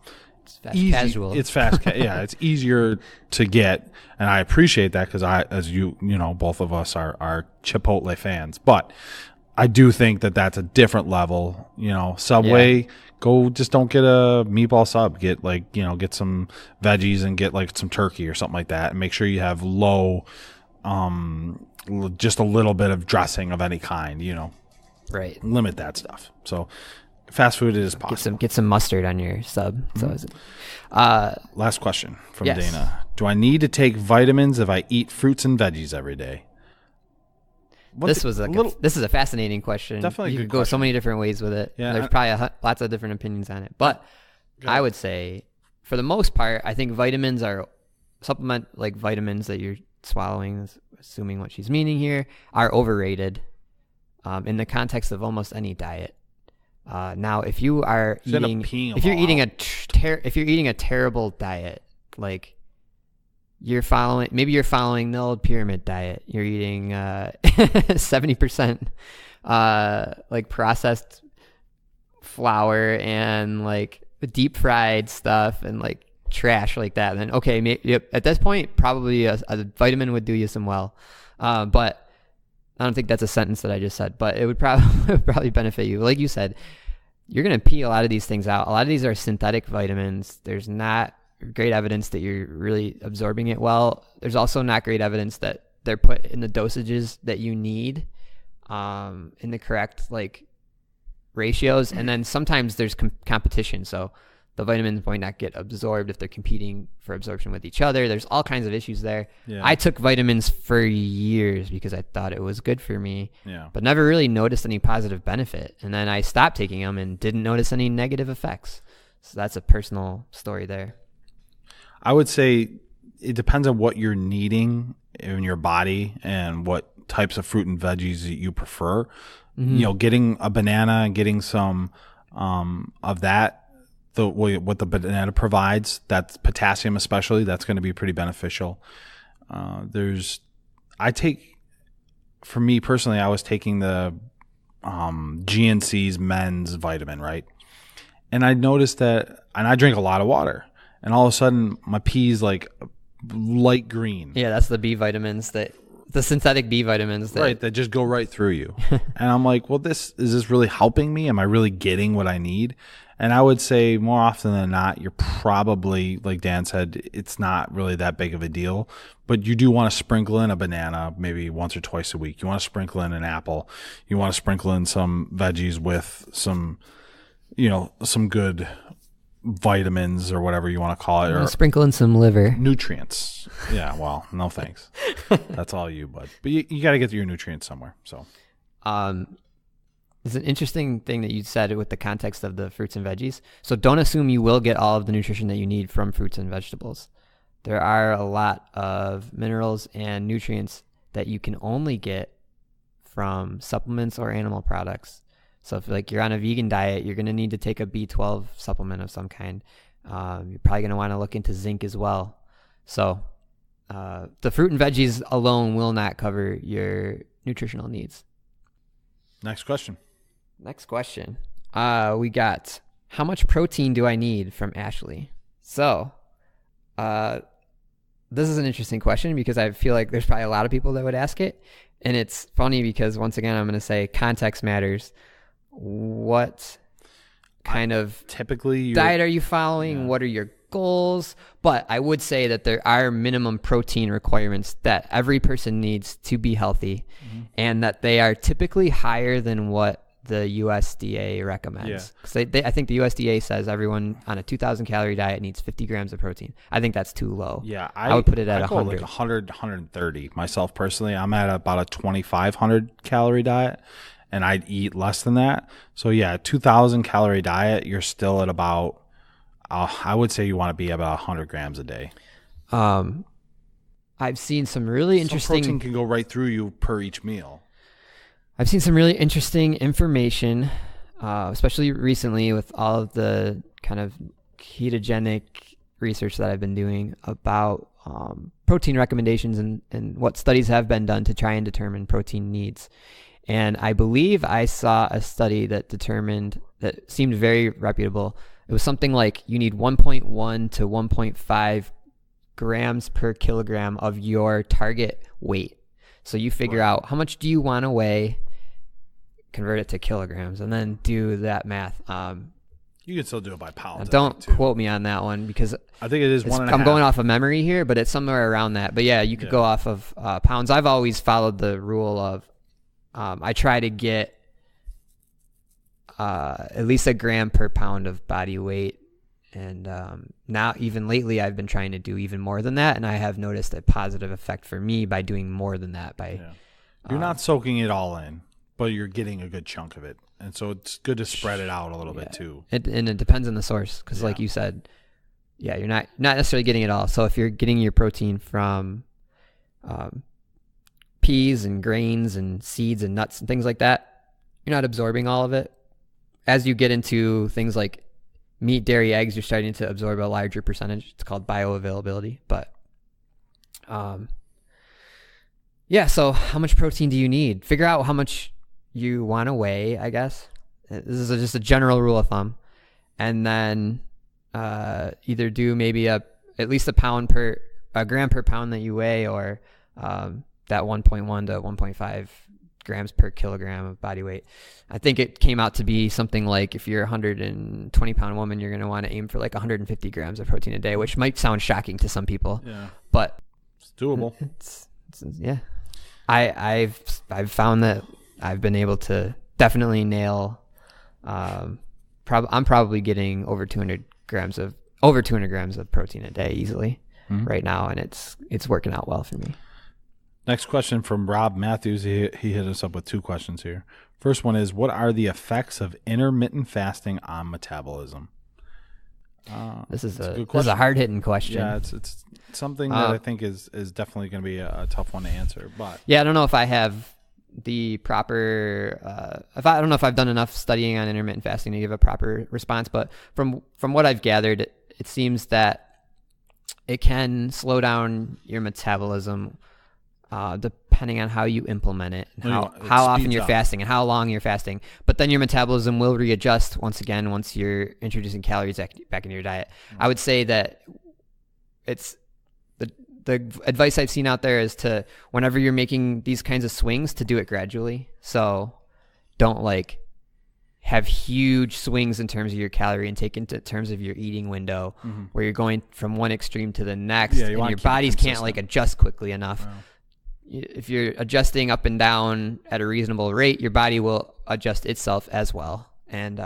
easy. Casual. It's fast. Yeah. It's easier to get. And I appreciate that because as both of us are Chipotle fans, but I do think that that's a different level, Subway, just don't get a meatball sub, get get some veggies and get like some turkey or something like that. And make sure you have low, just a little bit of dressing of any kind, right. Limit that stuff. So fast food is possible. Get some mustard on your sub. Last question from Dana. Do I need to take vitamins if I eat fruits and veggies every day? This is a fascinating question. Definitely, you could go so many different ways with it. Yeah, there's probably lots of different opinions on it. But I would say, for the most part, I think vitamins are supplement like vitamins that you're swallowing, assuming what she's meaning here, are overrated in the context of almost any diet. Now, if you are eating a terrible diet, like you're following the old pyramid diet, you're eating 70% like processed flour and like deep fried stuff and like trash like that, then okay, yep, at this point, probably a vitamin would do you some well. But I don't think that's a sentence that I just said, but it would probably benefit you. Like you said, you're going to pee a lot of these things out. A lot of these are synthetic vitamins. There's not great evidence that you're really absorbing it well. There's also not great evidence that they're put in the dosages that you need, in the correct like ratios. And then sometimes there's competition. So the vitamins might not get absorbed if they're competing for absorption with each other. There's all kinds of issues there. Yeah. I took vitamins for years because I thought it was good for me, but never really noticed any positive benefit. And then I stopped taking them and didn't notice any negative effects. So that's a personal story there. I would say it depends on what you're needing in your body and what types of fruit and veggies that you prefer. Mm-hmm. You know, getting a banana and getting some of that, what the banana provides, that's potassium especially, that's going to be pretty beneficial. For me personally, I was taking the GNC's men's vitamin, right? And I noticed that, and I drink a lot of water, and all of a sudden my pee's like light green. Yeah, that's the B vitamins, the synthetic B vitamins that just go right through you. And I'm like, well, is this really helping me? Am I really getting what I need? And I would say more often than not, you're probably, like Dan said, it's not really that big of a deal. But you do want to sprinkle in a banana maybe once or twice a week. You want to sprinkle in an apple. You want to sprinkle in some veggies with some good vitamins or whatever you want to call it. Or sprinkle in some liver. Nutrients. Yeah, well, no thanks. That's all you, bud. But you got to get your nutrients somewhere. So, it's an interesting thing that you said with the context of the fruits and veggies. So don't assume you will get all of the nutrition that you need from fruits and vegetables. There are a lot of minerals and nutrients that you can only get from supplements or animal products. So if you're on a vegan diet, you're going to need to take a B12 supplement of some kind. You're probably going to want to look into zinc as well. So the fruit and veggies alone will not cover your nutritional needs. Next question. We got, how much protein do I need, from Ashley? So this is an interesting question because I feel like there's probably a lot of people that would ask it. And it's funny because, once again, I'm going to say context matters. What kind of diet are you following? Yeah. What are your goals? But I would say that there are minimum protein requirements that every person needs to be healthy, and that they are typically higher than what the USDA recommends. Yeah. I think the USDA says everyone on a 2,000 calorie diet needs 50 grams of protein. I think that's too low. Yeah, I would put it at 100. Like 100, 130 myself personally. I'm at about a 2,500 calorie diet, and I'd eat less than that. So yeah, 2,000 calorie diet, you're still at about, I would say you want to be about 100 grams a day. I've seen some really interesting... protein can go right through you per each meal. I've seen some really interesting information, especially recently with all of the kind of ketogenic research that I've been doing about protein recommendations and what studies have been done to try and determine protein needs. And I believe I saw a study that seemed very reputable. It was something like you need 1.1 to 1.5 grams per kilogram of your target weight. So you figure out how much do you want to weigh, convert it to kilograms, and then do that math. You can still do it by pounds. Don't quote me on that one because I think it is 1.5. I'm going off of memory here, but it's somewhere around that. But yeah, you could go off of pounds. I've always followed the rule of I try to get at least a gram per pound of body weight. And now, even lately, I've been trying to do even more than that, and I have noticed a positive effect for me by doing more than that. You're not soaking it all in, but you're getting a good chunk of it, and so it's good to spread it out a little bit too. And it depends on the source, because like you said, you're not necessarily getting it all. So if you're getting your protein from peas and grains and seeds and nuts and things like that, you're not absorbing all of it. As you get into things like meat, dairy, eggs, you're starting to absorb a larger percentage. It's called bioavailability. But so how much protein do you need? Figure out how much you want to weigh, I guess. This is just a general rule of thumb. And then either do maybe at least a gram per pound that you weigh, or that 1.1 to 1.5 grams per kilogram of body weight. I think it came out to be something like, if you're a 120-pound woman, you're going to want to aim for like 150 grams of protein a day, which might sound shocking to some people. Yeah, but it's doable. Yeah. I've found that I've been able to definitely nail. I'm probably getting over 200 grams of protein a day easily right now, and it's working out well for me. Next question from Rob Matthews. He hit us up with 2 questions here. First one is, what are the effects of intermittent fasting on metabolism? This is a hard-hitting question. Yeah, it's something that I think is definitely going to be a tough one to answer. But yeah, I don't know if I have the proper. I don't know if I've done enough studying on intermittent fasting to give a proper response. But from what I've gathered, it seems that it can slow down your metabolism, depending on how you implement it, and how often you're fasting and how long you're fasting. But then your metabolism will readjust once you're introducing calories back into your diet. I would say that it's the advice I've seen out there is to, whenever you're making these kinds of swings, to do it gradually. So don't like have huge swings in terms of your calorie intake, in terms of your eating window, where you're going from one extreme to the next, and your bodies can't like adjust quickly enough. Wow. If you're adjusting up and down at a reasonable rate, your body will adjust itself as well. And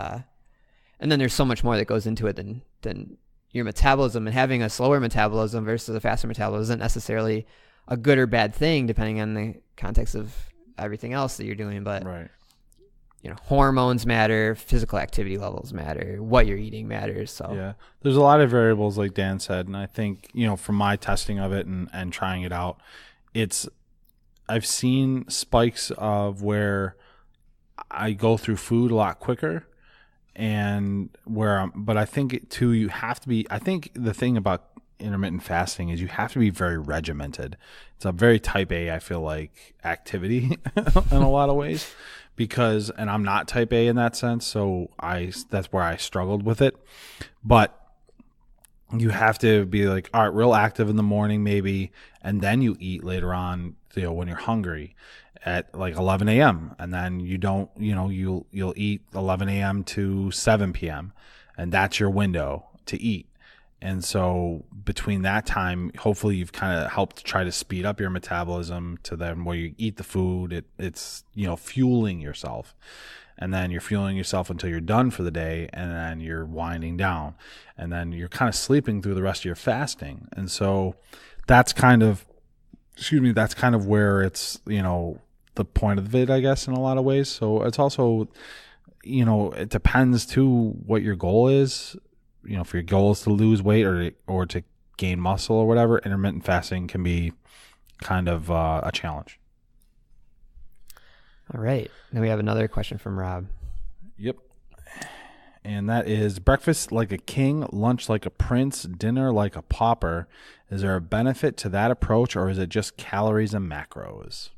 then there's so much more that goes into it than your metabolism, and having a slower metabolism versus a faster metabolism isn't necessarily a good or bad thing, depending on the context of everything else that you're doing. But right. Hormones matter, physical activity levels matter, what you're eating matters. So yeah, there's a lot of variables, like Dan said, and I think from my testing of it and trying it out, I've seen spikes of where I go through food a lot quicker, and but I think too, you have to be, I think the thing about intermittent fasting is you have to be very regimented. It's a very type A, I feel like, activity in a lot of ways, and I'm not type A in that sense. So that's where I struggled with it, but you have to be like, all right, real active in the morning maybe, and then you eat later on, when you're hungry at like 11 a.m. and then you'll eat 11 a.m. to 7 p.m. and that's your window to eat. And so between that time, hopefully you've kind of helped try to speed up your metabolism to then where you eat the food, it's fueling yourself. And then you're fueling yourself until you're done for the day, and then you're winding down, and then you're kind of sleeping through the rest of your fasting. And so that's kind of where it's, the point of it, I guess, in a lot of ways. So it's also, it depends too what your goal is. If your goal is to lose weight or to gain muscle or whatever, intermittent fasting can be kind of a challenge. All right. Now we have another question from Rob. Yep. And that is, breakfast like a king, lunch like a prince, dinner like a pauper. Is there a benefit to that approach, or is it just calories and macros?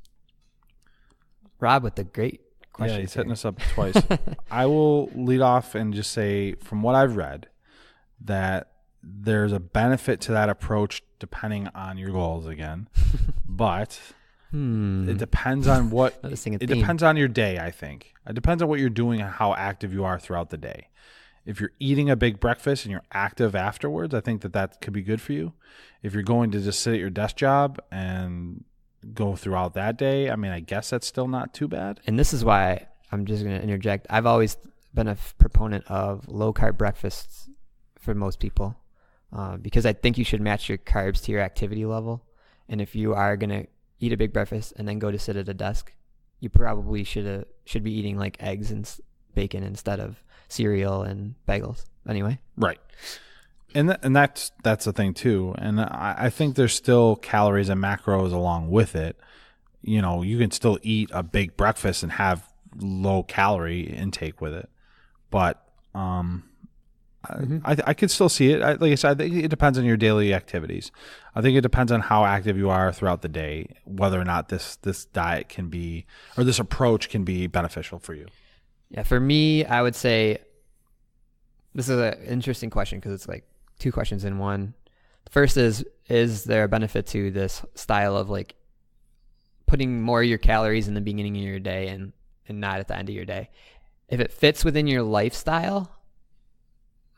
Rob with the great question. Yeah, he's hitting us up twice. I will lead off and just say, from what I've read, that there's a benefit to that approach depending on your goals again. But it depends on depends on your day, I think. It depends on what you're doing and how active you are throughout the day. If you're eating a big breakfast and you're active afterwards, I think that could be good for you. If you're going to just sit at your desk job and go throughout that day, I mean, I guess that's still not too bad. And this is why I'm just going to interject. I've always been a proponent of low-carb breakfasts for most people, because I think you should match your carbs to your activity level. And if you are going to eat a big breakfast and then go to sit at a desk, you probably should be eating like eggs and bacon instead of cereal and bagels. Anyway, right. And that's the thing too. And I think there's still calories and macros along with it. You can still eat a big breakfast and have low calorie intake with it, but I could still see it. Like I said, I think it depends on your daily activities. I think it depends on how active you are throughout the day, whether or not this diet can be, or this approach can be beneficial for you. Yeah, for me, I would say This is an interesting question because it's like two questions in one. The first is there a benefit to this style of like putting more of your calories in the beginning of your day and not at the end of your day? If it fits within your lifestyle,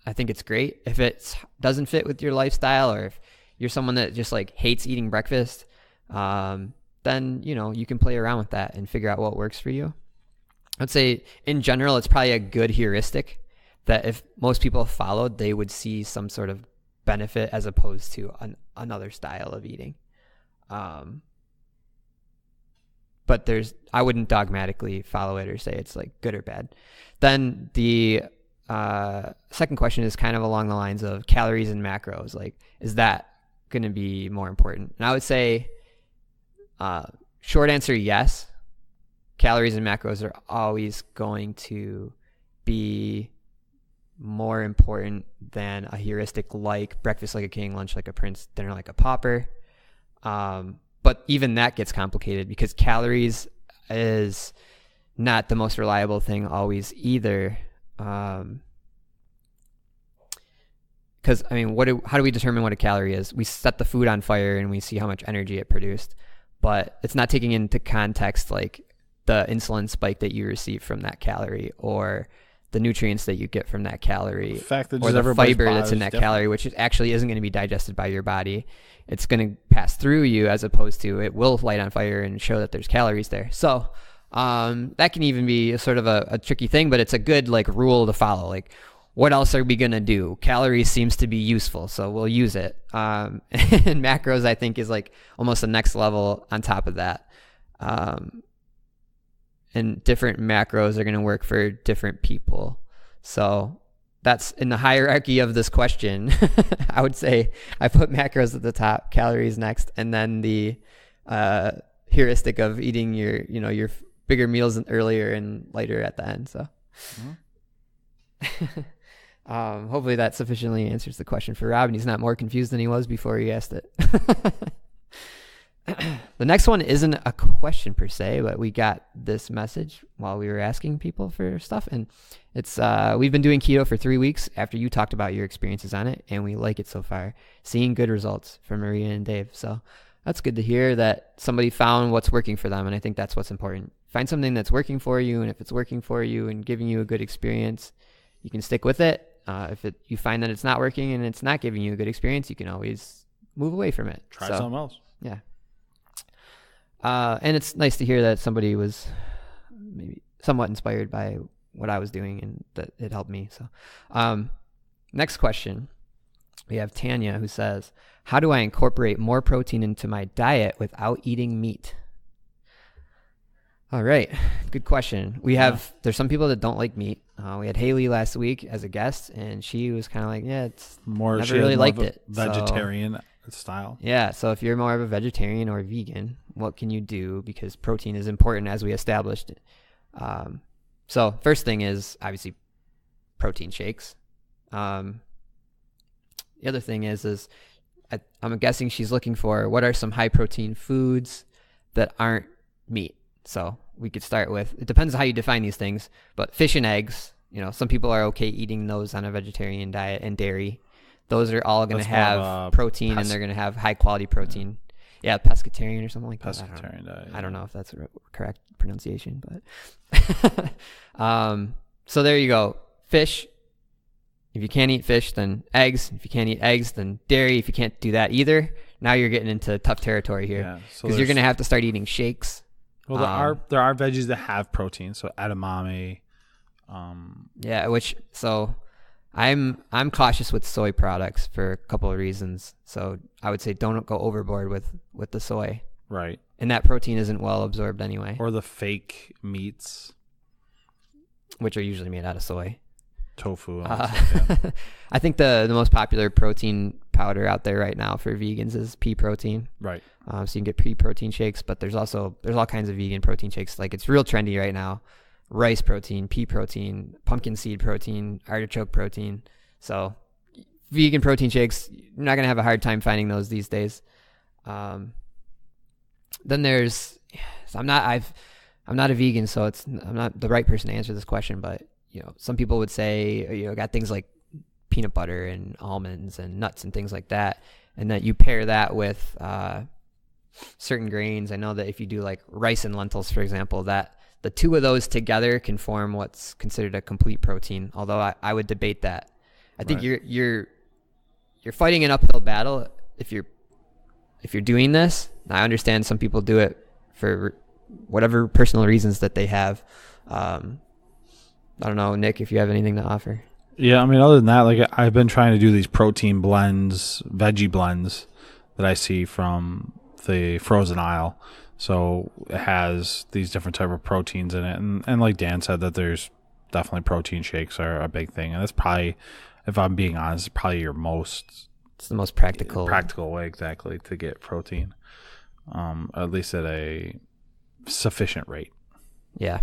I think it's great. If it doesn't fit with your lifestyle, or if you're someone that just like hates eating breakfast, then, you know, you can play around with that and figure out what works for you. I'd say in general, it's probably a good heuristic that if most people followed, they would see some sort of benefit as opposed to another style of eating. But I wouldn't dogmatically follow it or say it's like good or bad. Then the second question is kind of along the lines of calories and macros. Like, is that going to be more important? And I would say short answer, yes. Calories and macros are always going to be more important than a heuristic like breakfast like a king, lunch like a prince, dinner like a pauper. But even that gets complicated because calories is not the most reliable thing always either. Because I mean, how do we determine what a calorie is? We set the food on fire and we see how much energy it produced, but it's not taking into context like the insulin spike that you receive from that calorie, or the nutrients that you get from that calorie, or the fiber that's in that calorie, which actually isn't going to be digested by your body. It's going to pass through you, as opposed to it will light on fire and show that there's calories there. So that can even be a sort of a tricky thing, but it's a good like rule to follow. Like, what else are we going to do? Calories seems to be useful, so we'll use it. And macros, I think, is like almost the next level on top of that. And different macros are going to work for different people. So that's in the hierarchy of this question. I would say I put macros at the top, calories next, and then the heuristic of eating your bigger meals earlier and lighter at the end. So hopefully that sufficiently answers the question for Rob, and he's not more confused than he was before he asked it. The next one isn't a question per se, but we got this message while we were asking people for stuff, and it's we've been doing keto for 3 weeks after you talked about your experiences on it, and we like it so far. Seeing good results from Maria and Dave. So that's good to hear that somebody found what's working for them, and I think that's what's important. Find something that's working for you, and if it's working for you and giving you a good experience, you can stick with it. If you find that it's not working and it's not giving you a good experience, you can always move away from it. Try something else. Yeah. And it's nice to hear that somebody was maybe somewhat inspired by what I was doing and that it helped me. So, next question. We have Tanya who says, how do I incorporate more protein into my diet without eating meat? All right. Good question. There's some people that don't like meat. We had Haley last week as a guest, and she was kind of like, never really liked it. Vegetarian style. Yeah. So if you're more of a vegetarian or vegan, what can you do? Because protein is important, as we established. So first thing is obviously protein shakes. The other thing is I'm guessing she's looking for what are some high protein foods that aren't meat. So we could start with, it depends on how you define these things, but fish and eggs, some people are okay eating those on a vegetarian diet, and dairy. Those are all going to have protein, and they're going to have high quality protein. Yeah, pescatarian or something like that. Pescatarian diet. I don't know if that's a correct pronunciation, but so there you go. Fish. If you can't eat fish, then eggs. If you can't eat eggs, then dairy. If you can't do that either, now you're getting into tough territory here, because you're going to have to start eating shakes. Well, there are veggies that have protein, so edamame. I'm cautious with soy products for a couple of reasons. So I would say don't go overboard with the soy. Right. And that protein isn't well absorbed anyway. Or the fake meats, which are usually made out of soy. Tofu. I think the most popular protein powder out there right now for vegans is pea protein. Right. So you can get pea protein shakes, but there's all kinds of vegan protein shakes. Like, it's real trendy right now. Rice protein, pea protein, pumpkin seed protein, artichoke protein. So vegan protein shakes, you're not going to have a hard time finding those these days. Then I'm not a vegan, so I'm not the right person to answer this question, but some people would say, got things like peanut butter and almonds and nuts and things like that, and that you pair that with certain grains. I know that if you do like rice and lentils, for example, that the two of those together can form what's considered a complete protein. Although I would debate that. I think you're fighting an uphill battle if you're doing this. I understand some people do it for whatever personal reasons that they have. I don't know, Nick, if you have anything to offer. Yeah, I mean, other than that, like I've been trying to do these protein blends, veggie blends that I see from the frozen aisle. So it has these different type of proteins in it. And like Dan said, that there's definitely protein shakes are a big thing. And that's probably, if I'm being honest, probably it's the most practical way exactly to get protein, at least at a sufficient rate. Yeah.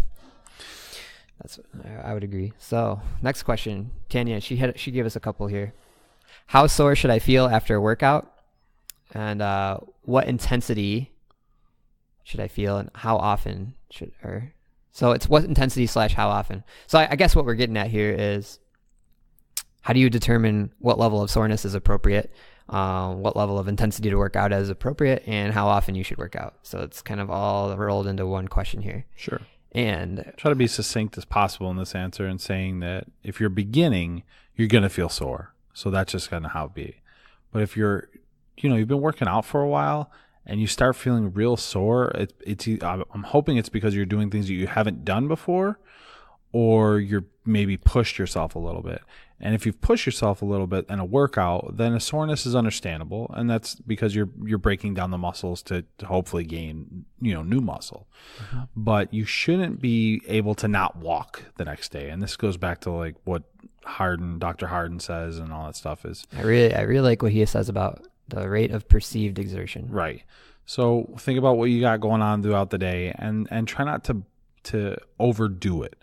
I would agree. So next question, Tanya, she gave us a couple here. How sore should I feel after a workout? And what intensity should I feel, and how often so it's what intensity / how often. So I guess what we're getting at here is, how do you determine what level of soreness is appropriate, what level of intensity to work out as appropriate, and how often you should work out. So it's kind of all rolled into one question here. Sure. And try to be succinct as possible in this answer, and saying that if you're beginning, you're going to feel sore. So that's just kind of how it be. But if you've been working out for a while and you start feeling real sore, I'm hoping it's because you're doing things that you haven't done before, or you're maybe pushed yourself a little bit. And if you've pushed yourself a little bit in a workout, then a soreness is understandable, and that's because you're breaking down the muscles to hopefully gain new muscle. Mm-hmm. But you shouldn't be able to not walk the next day. And this goes back to like what Dr. Harden says and all that stuff is. I really like what he says about the rate of perceived exertion. Right. So think about what you got going on throughout the day, and try not to overdo it.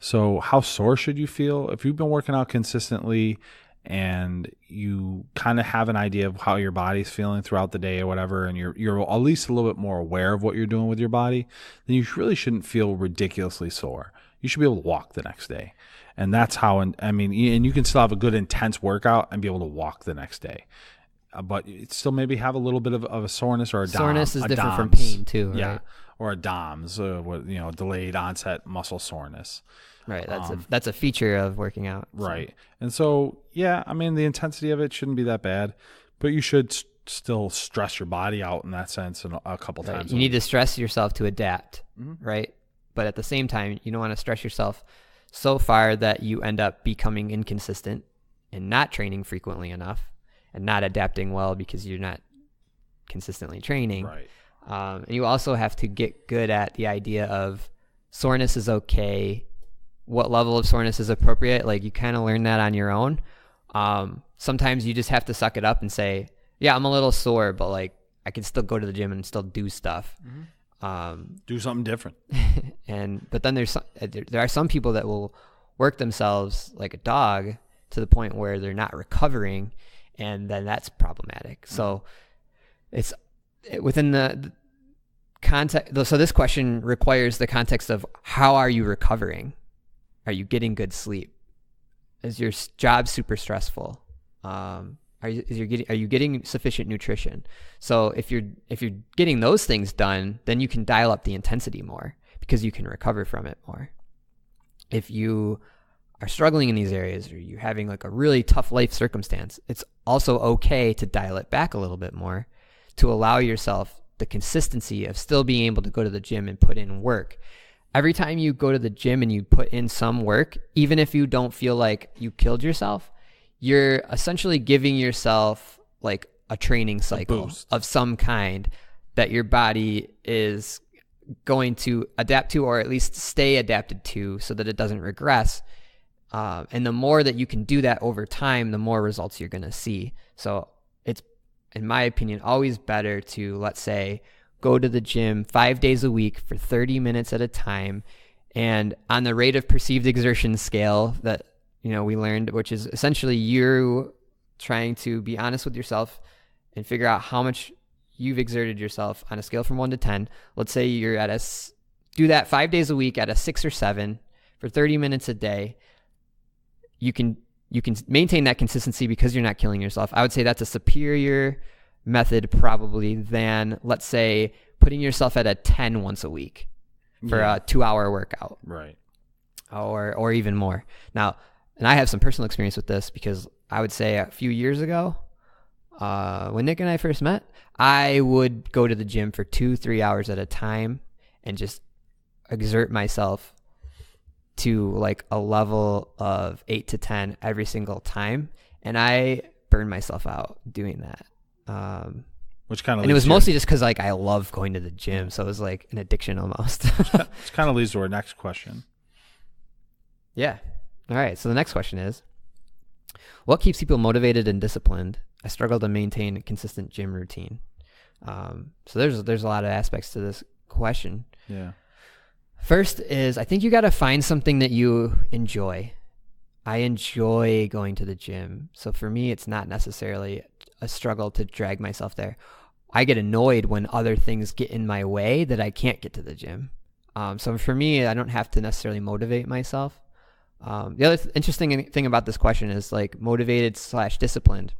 So how sore should you feel? If you've been working out consistently and you kind of have an idea of how your body's feeling throughout the day or whatever, and you're at least a little bit more aware of what you're doing with your body, then you really shouldn't feel ridiculously sore. You should be able to walk the next day. And that's how, and you can still have a good intense workout and be able to walk the next day. But it still maybe have a little bit of a soreness or a DOMS. Soreness is different from pain too, right? Yeah, or a DOMS, delayed onset muscle soreness. Right, that's a feature of working out. So. Right, and so the intensity of it shouldn't be that bad, but you should still stress your body out in that sense a couple times. You need to stress yourself to adapt, mm-hmm. right? But at the same time, you don't want to stress yourself so far that you end up becoming inconsistent and not training frequently enough and not adapting well because you're not consistently training. Right. And you also have to get good at the idea of soreness is okay. What level of soreness is appropriate? Like you kind of learn that on your own. Sometimes you just have to suck it up and say, yeah, I'm a little sore, but like I can still go to the gym and still do stuff. Mm-hmm. Do something different. But then there are some people that will work themselves like a dog to the point where they're not recovering, and then that's problematic. Mm-hmm. So it's within the context. So this question requires the context of how are you recovering? Are you getting good sleep? Is your job super stressful? Are you getting sufficient nutrition? So if you're getting those things done, then you can dial up the intensity more because you can recover from it more. If you are struggling in these areas, or you're having like a really tough life circumstance, it's also okay to dial it back a little bit more to allow yourself the consistency of still being able to go to the gym and put in work. Every time you go to the gym and you put in some work, even if you don't feel like you killed yourself, you're essentially giving yourself like a training cycle of some kind that your body is going to adapt to, or at least stay adapted to, so that it doesn't regress. And the more that you can do that over time, the more results you're going to see. So it's, in my opinion, always better to, let's say, go to the gym 5 days a week for 30 minutes at a time. And on the rate of perceived exertion scale that, we learned, which is essentially you trying to be honest with yourself and figure out how much you've exerted yourself on a scale from 1 to 10. Let's say you're do that 5 days a week at a 6 or 7 for 30 minutes a day. You can you can maintain that consistency because you're not killing yourself. I would say that's a superior method probably than, let's say, putting yourself at a 10 once a week for a 2-hour workout. Right. Or even more. Now, and I have some personal experience with this because I would say a few years ago, when Nick and I first met, I would go to the gym for 2-3 hours at a time and just exert myself to like a level of 8 to 10 every single time. And I burned myself out doing that. Which kind of, and it was mostly just because like I love going to the gym. So it was like an addiction almost. Which kind of leads to our next question. Yeah. All right. So the next question is, what keeps people motivated and disciplined? I struggle to maintain a consistent gym routine. So there's a lot of aspects to this question. Yeah. First is, I think you got to find something that you enjoy. I enjoy going to the gym. So for me, it's not necessarily a struggle to drag myself there. I get annoyed when other things get in my way that I can't get to the gym. So for me, I don't have to necessarily motivate myself. The other interesting thing about this question is like motivated / disciplined.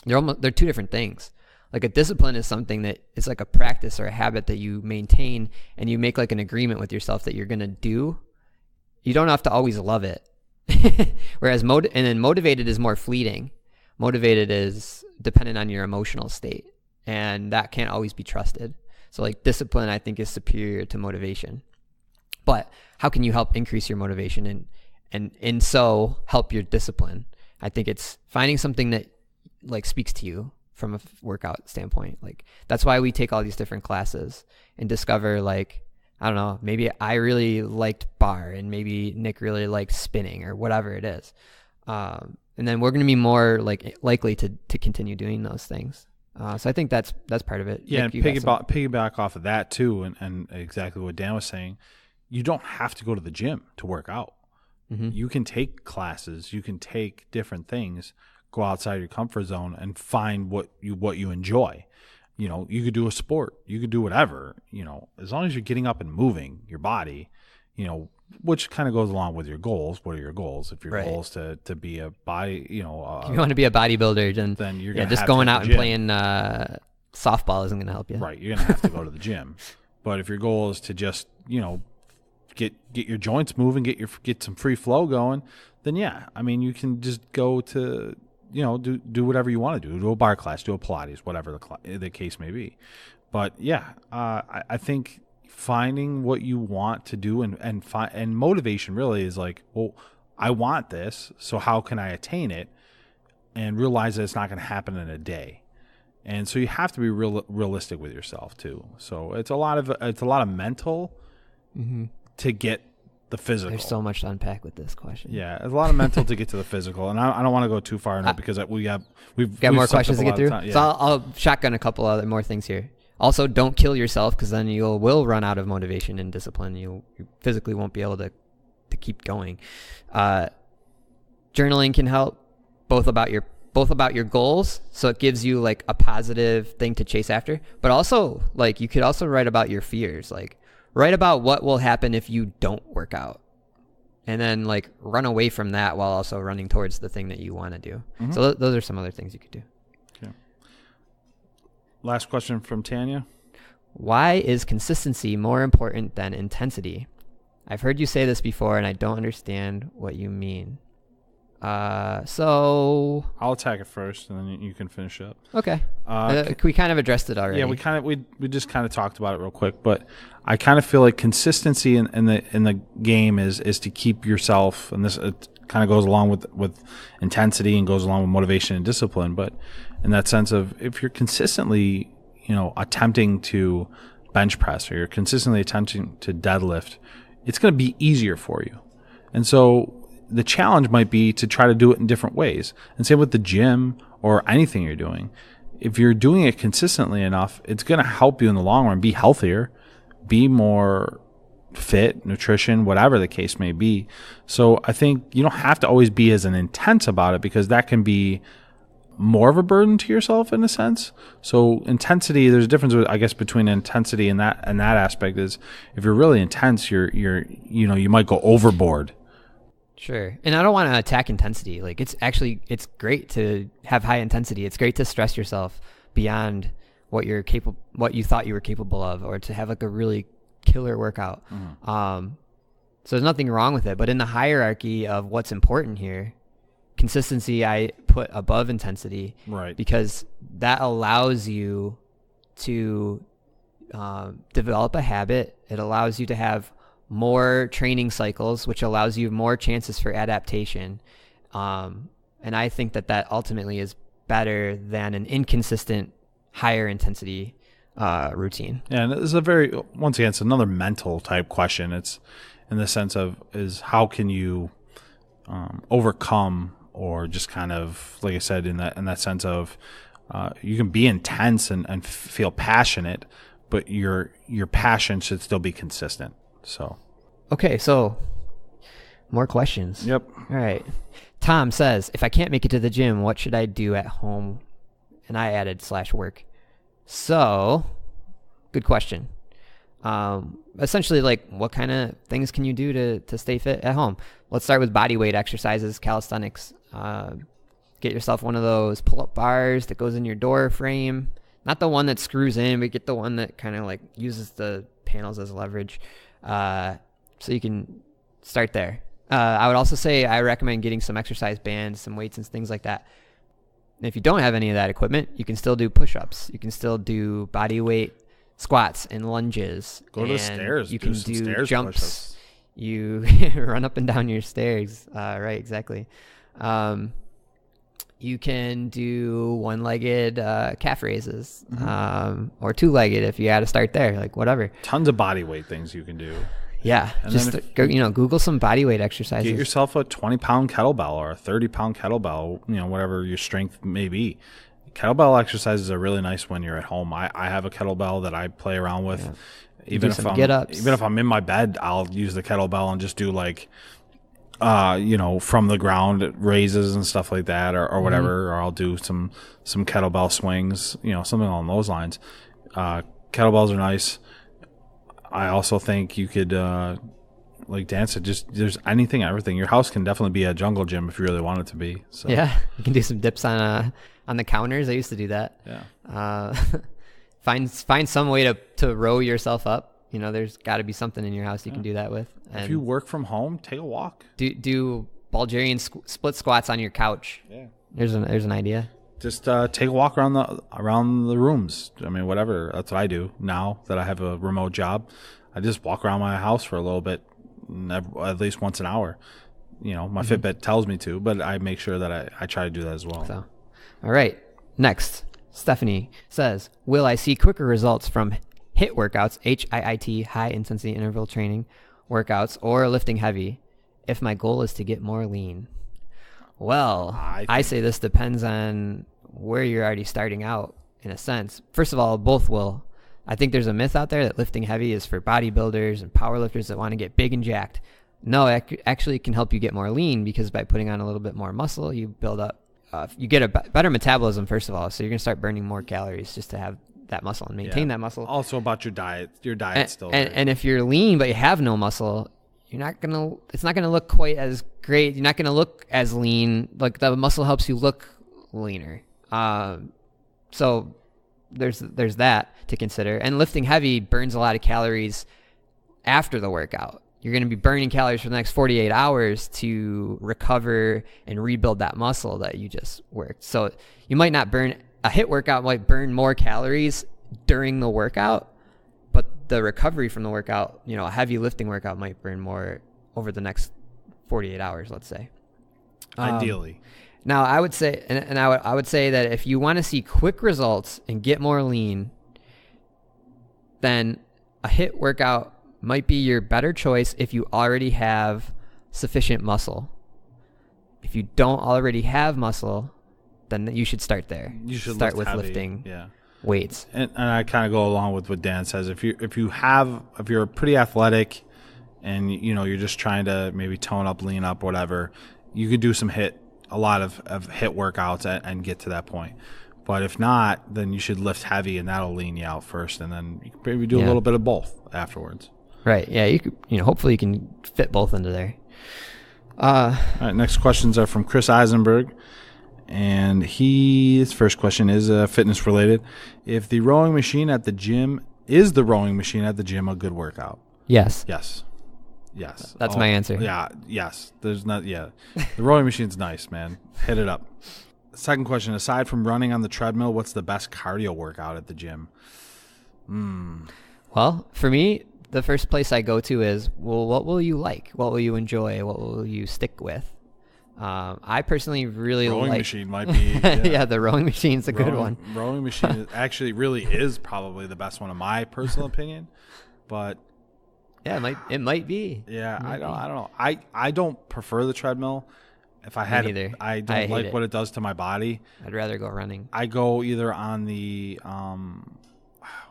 They're two different things. Like a discipline is something that is like a practice or a habit that you maintain and you make like an agreement with yourself that you're going to do. You don't have to always love it. Whereas motivated is more fleeting. Motivated is dependent on your emotional state, and that can't always be trusted. So like discipline, I think, is superior to motivation. But how can you help increase your motivation and so help your discipline? I think it's finding something that like speaks to you from a workout standpoint. Like that's why we take all these different classes and discover, like, I don't know, maybe I really liked bar and maybe Nick really liked spinning or whatever it is. And then we're going to be more like likely to continue doing those things. So I think that's part of it. Yeah. Nick, and piggyback off of that too. And exactly what Dan was saying, you don't have to go to the gym to work out. Mm-hmm. You can take classes, you can take different things, go outside your comfort zone and find what you enjoy. You know, you could do a sport, you could do whatever, you know, as long as you're getting up and moving your body, you know, which kind of goes along with your goals. What are your goals? If your goal is to be a body, you know, if you want to be a bodybuilder, then you're gonna just going out and playing softball isn't going to help you. Right. You're going to have to go to the gym. But if your goal is to just, you know, get your joints moving, get some free flow going, then yeah, I mean, you can just go to, you know, do whatever you want to do a bar class, do a Pilates, whatever the case may be. But yeah, I think finding what you want to do and motivation really is like, well, I want this, so how can I attain it? And realize that it's not going to happen in a day. And so you have to be realistic with yourself too. So it's a lot of mental to get the physical. There's so much to unpack with this question. Yeah, it's a lot of mental to get to the physical, and I don't want to go too far in it because we've got more questions to get through. Yeah. So I'll shotgun a couple other more things here. Also, don't kill yourself because then you will run out of motivation and discipline. You physically won't be able to keep going. Journaling can help both about your goals, so it gives you like a positive thing to chase after, but also like you could also write about your fears, like write about what will happen if you don't work out, and then like run away from that while also running towards the thing that you want to do. Mm-hmm. So those are some other things you could do. Okay. Last question from Tanya. Why is consistency more important than intensity? I've heard you say this before and I don't understand what you mean. So I'll attack it first, and then you can finish up. Okay. We kind of addressed it already. Yeah, we just kind of talked about it real quick, but I kind of feel like consistency in the game is to keep yourself, and this it kind of goes along with intensity and goes along with motivation and discipline. But in that sense of if you're consistently, you know, attempting to bench press or you're consistently attempting to deadlift, it's going to be easier for you, and so the challenge might be to try to do it in different ways. And same with the gym or anything you're doing. If you're doing it consistently enough, it's going to help you in the long run be healthier, be more fit, nutrition, whatever the case may be. So I think you don't have to always be as intense about it because that can be more of a burden to yourself in a sense. So intensity, there's a difference, I guess, between intensity and that aspect is if you're really intense, you might go overboard. Sure. And I don't want to attack intensity. Like it's great to have high intensity. It's great to stress yourself beyond what you thought you were capable of, or to have like a really killer workout. So there's nothing wrong with it, but in the hierarchy of what's important here, consistency I put above intensity, right? Because that allows you to develop a habit. It allows you to have more training cycles, which allows you more chances for adaptation. And I think that ultimately is better than an inconsistent higher intensity routine. Yeah, and it's once again, it's another mental type question. It's in the sense of is how can you overcome, or just kind of, like I said, in that sense of you can be intense and feel passionate, but your passion should still be consistent. So, okay, so more questions. Yep. All right. Tom says, if I can't make it to the gym, what should I do at home? And I added /work. So, good question. Essentially, like, what kind of things can you do to stay fit at home? Let's start with body weight exercises, calisthenics. Get yourself one of those pull-up bars that goes in your door frame. Not the one that screws in, but get the one that kind of like uses the panels as leverage. So you can start there. I would also say I recommend getting some exercise bands, some weights and things like that. And if you don't have any of that equipment, you can still do push-ups. You can still do body weight squats and lunges. Go to the stairs. You can do stairs jumps. Push-ups. You run up and down your stairs. Right, exactly. You can do one-legged calf raises, or two-legged if you had to start there, like whatever. Tons of body weight things you can do. Yeah, and just go, Google some body weight exercises. Get yourself a 20-pound kettlebell or a 30-pound kettlebell, whatever your strength may be. Kettlebell exercises are really nice when you're at home. I have a kettlebell that I play around with. Yeah. Even if I'm in my bed, I'll use the kettlebell and just do like, from the ground raises and stuff like that, or whatever. Or I'll do some kettlebell swings, something along those lines. Kettlebells are nice. I also think you could, like Dan said, there's everything. Your house can definitely be a jungle gym if you really want it to be. So. Yeah, you can do some dips on the counters. I used to do that. Yeah. Find some way to row yourself up. There's got to be something in your house you can do that with. And if you work from home, take a walk. Do Bulgarian split squats on your couch. Yeah. There's an idea. Just take a walk around the rooms. I mean, whatever. That's what I do now that I have a remote job. I just walk around my house for a little bit, at least once an hour. My Fitbit tells me to, but I make sure that I try to do that as well. So, all right. Next, Stephanie says, will I see quicker results from HIIT workouts, HIIT, high intensity interval training workouts, or lifting heavy if my goal is to get more lean? Well, I say this depends on where you're already starting out, in a sense. First of all, both will. I think there's a myth out there that lifting heavy is for bodybuilders and powerlifters that want to get big and jacked. No, it actually can help you get more lean, because by putting on a little bit more muscle, you build up, you get a better metabolism, first of all. So you're going to start burning more calories just to have that muscle and maintain that muscle. Also about your diet. Your diet's still there. And if you're lean but you have no muscle, it's not gonna look quite as great. You're not gonna look as lean. Like, the muscle helps you look leaner. So there's that to consider. And lifting heavy burns a lot of calories after the workout. You're gonna be burning calories for the next 48 hours to recover and rebuild that muscle that you just worked. So you might not burn a HIIT workout might burn more calories during the workout, but the recovery from the workout, a heavy lifting workout might burn more over the next 48 hours, let's say. Ideally. Now, I would say, I would say that if you want to see quick results and get more lean, then a HIIT workout might be your better choice if you already have sufficient muscle. If you don't already have muscle, then you should start there. You should start with heavy, lifting weights. And I kind of go along with what Dan says. If you're pretty athletic and you're just trying to maybe tone up, lean up, whatever, you could do a lot of HIIT workouts and get to that point. But if not, then you should lift heavy, and that'll lean you out first, and then you can maybe do a little bit of both afterwards. Right. Yeah. You could. Hopefully you can fit both into there. All right, next questions are from Chris Eisenberg. And his first question is fitness related. Is the rowing machine at the gym a good workout? Yes. Yes. That's my answer. Yeah. Yes. The rowing machine's nice, man. Hit it up. Second question. Aside from running on the treadmill, what's the best cardio workout at the gym? Well, for me, the first place I go to is, well, what will you like? What will you enjoy? What will you stick with? I personally really rowing like... machine might be... Yeah, the rowing machine's a good one. Rowing machine actually really is probably the best one in my personal opinion. But... yeah, it might be. Yeah, I don't know. I don't prefer the treadmill. If I had either. I don't like what it does to my body. I'd rather go running. I go either on the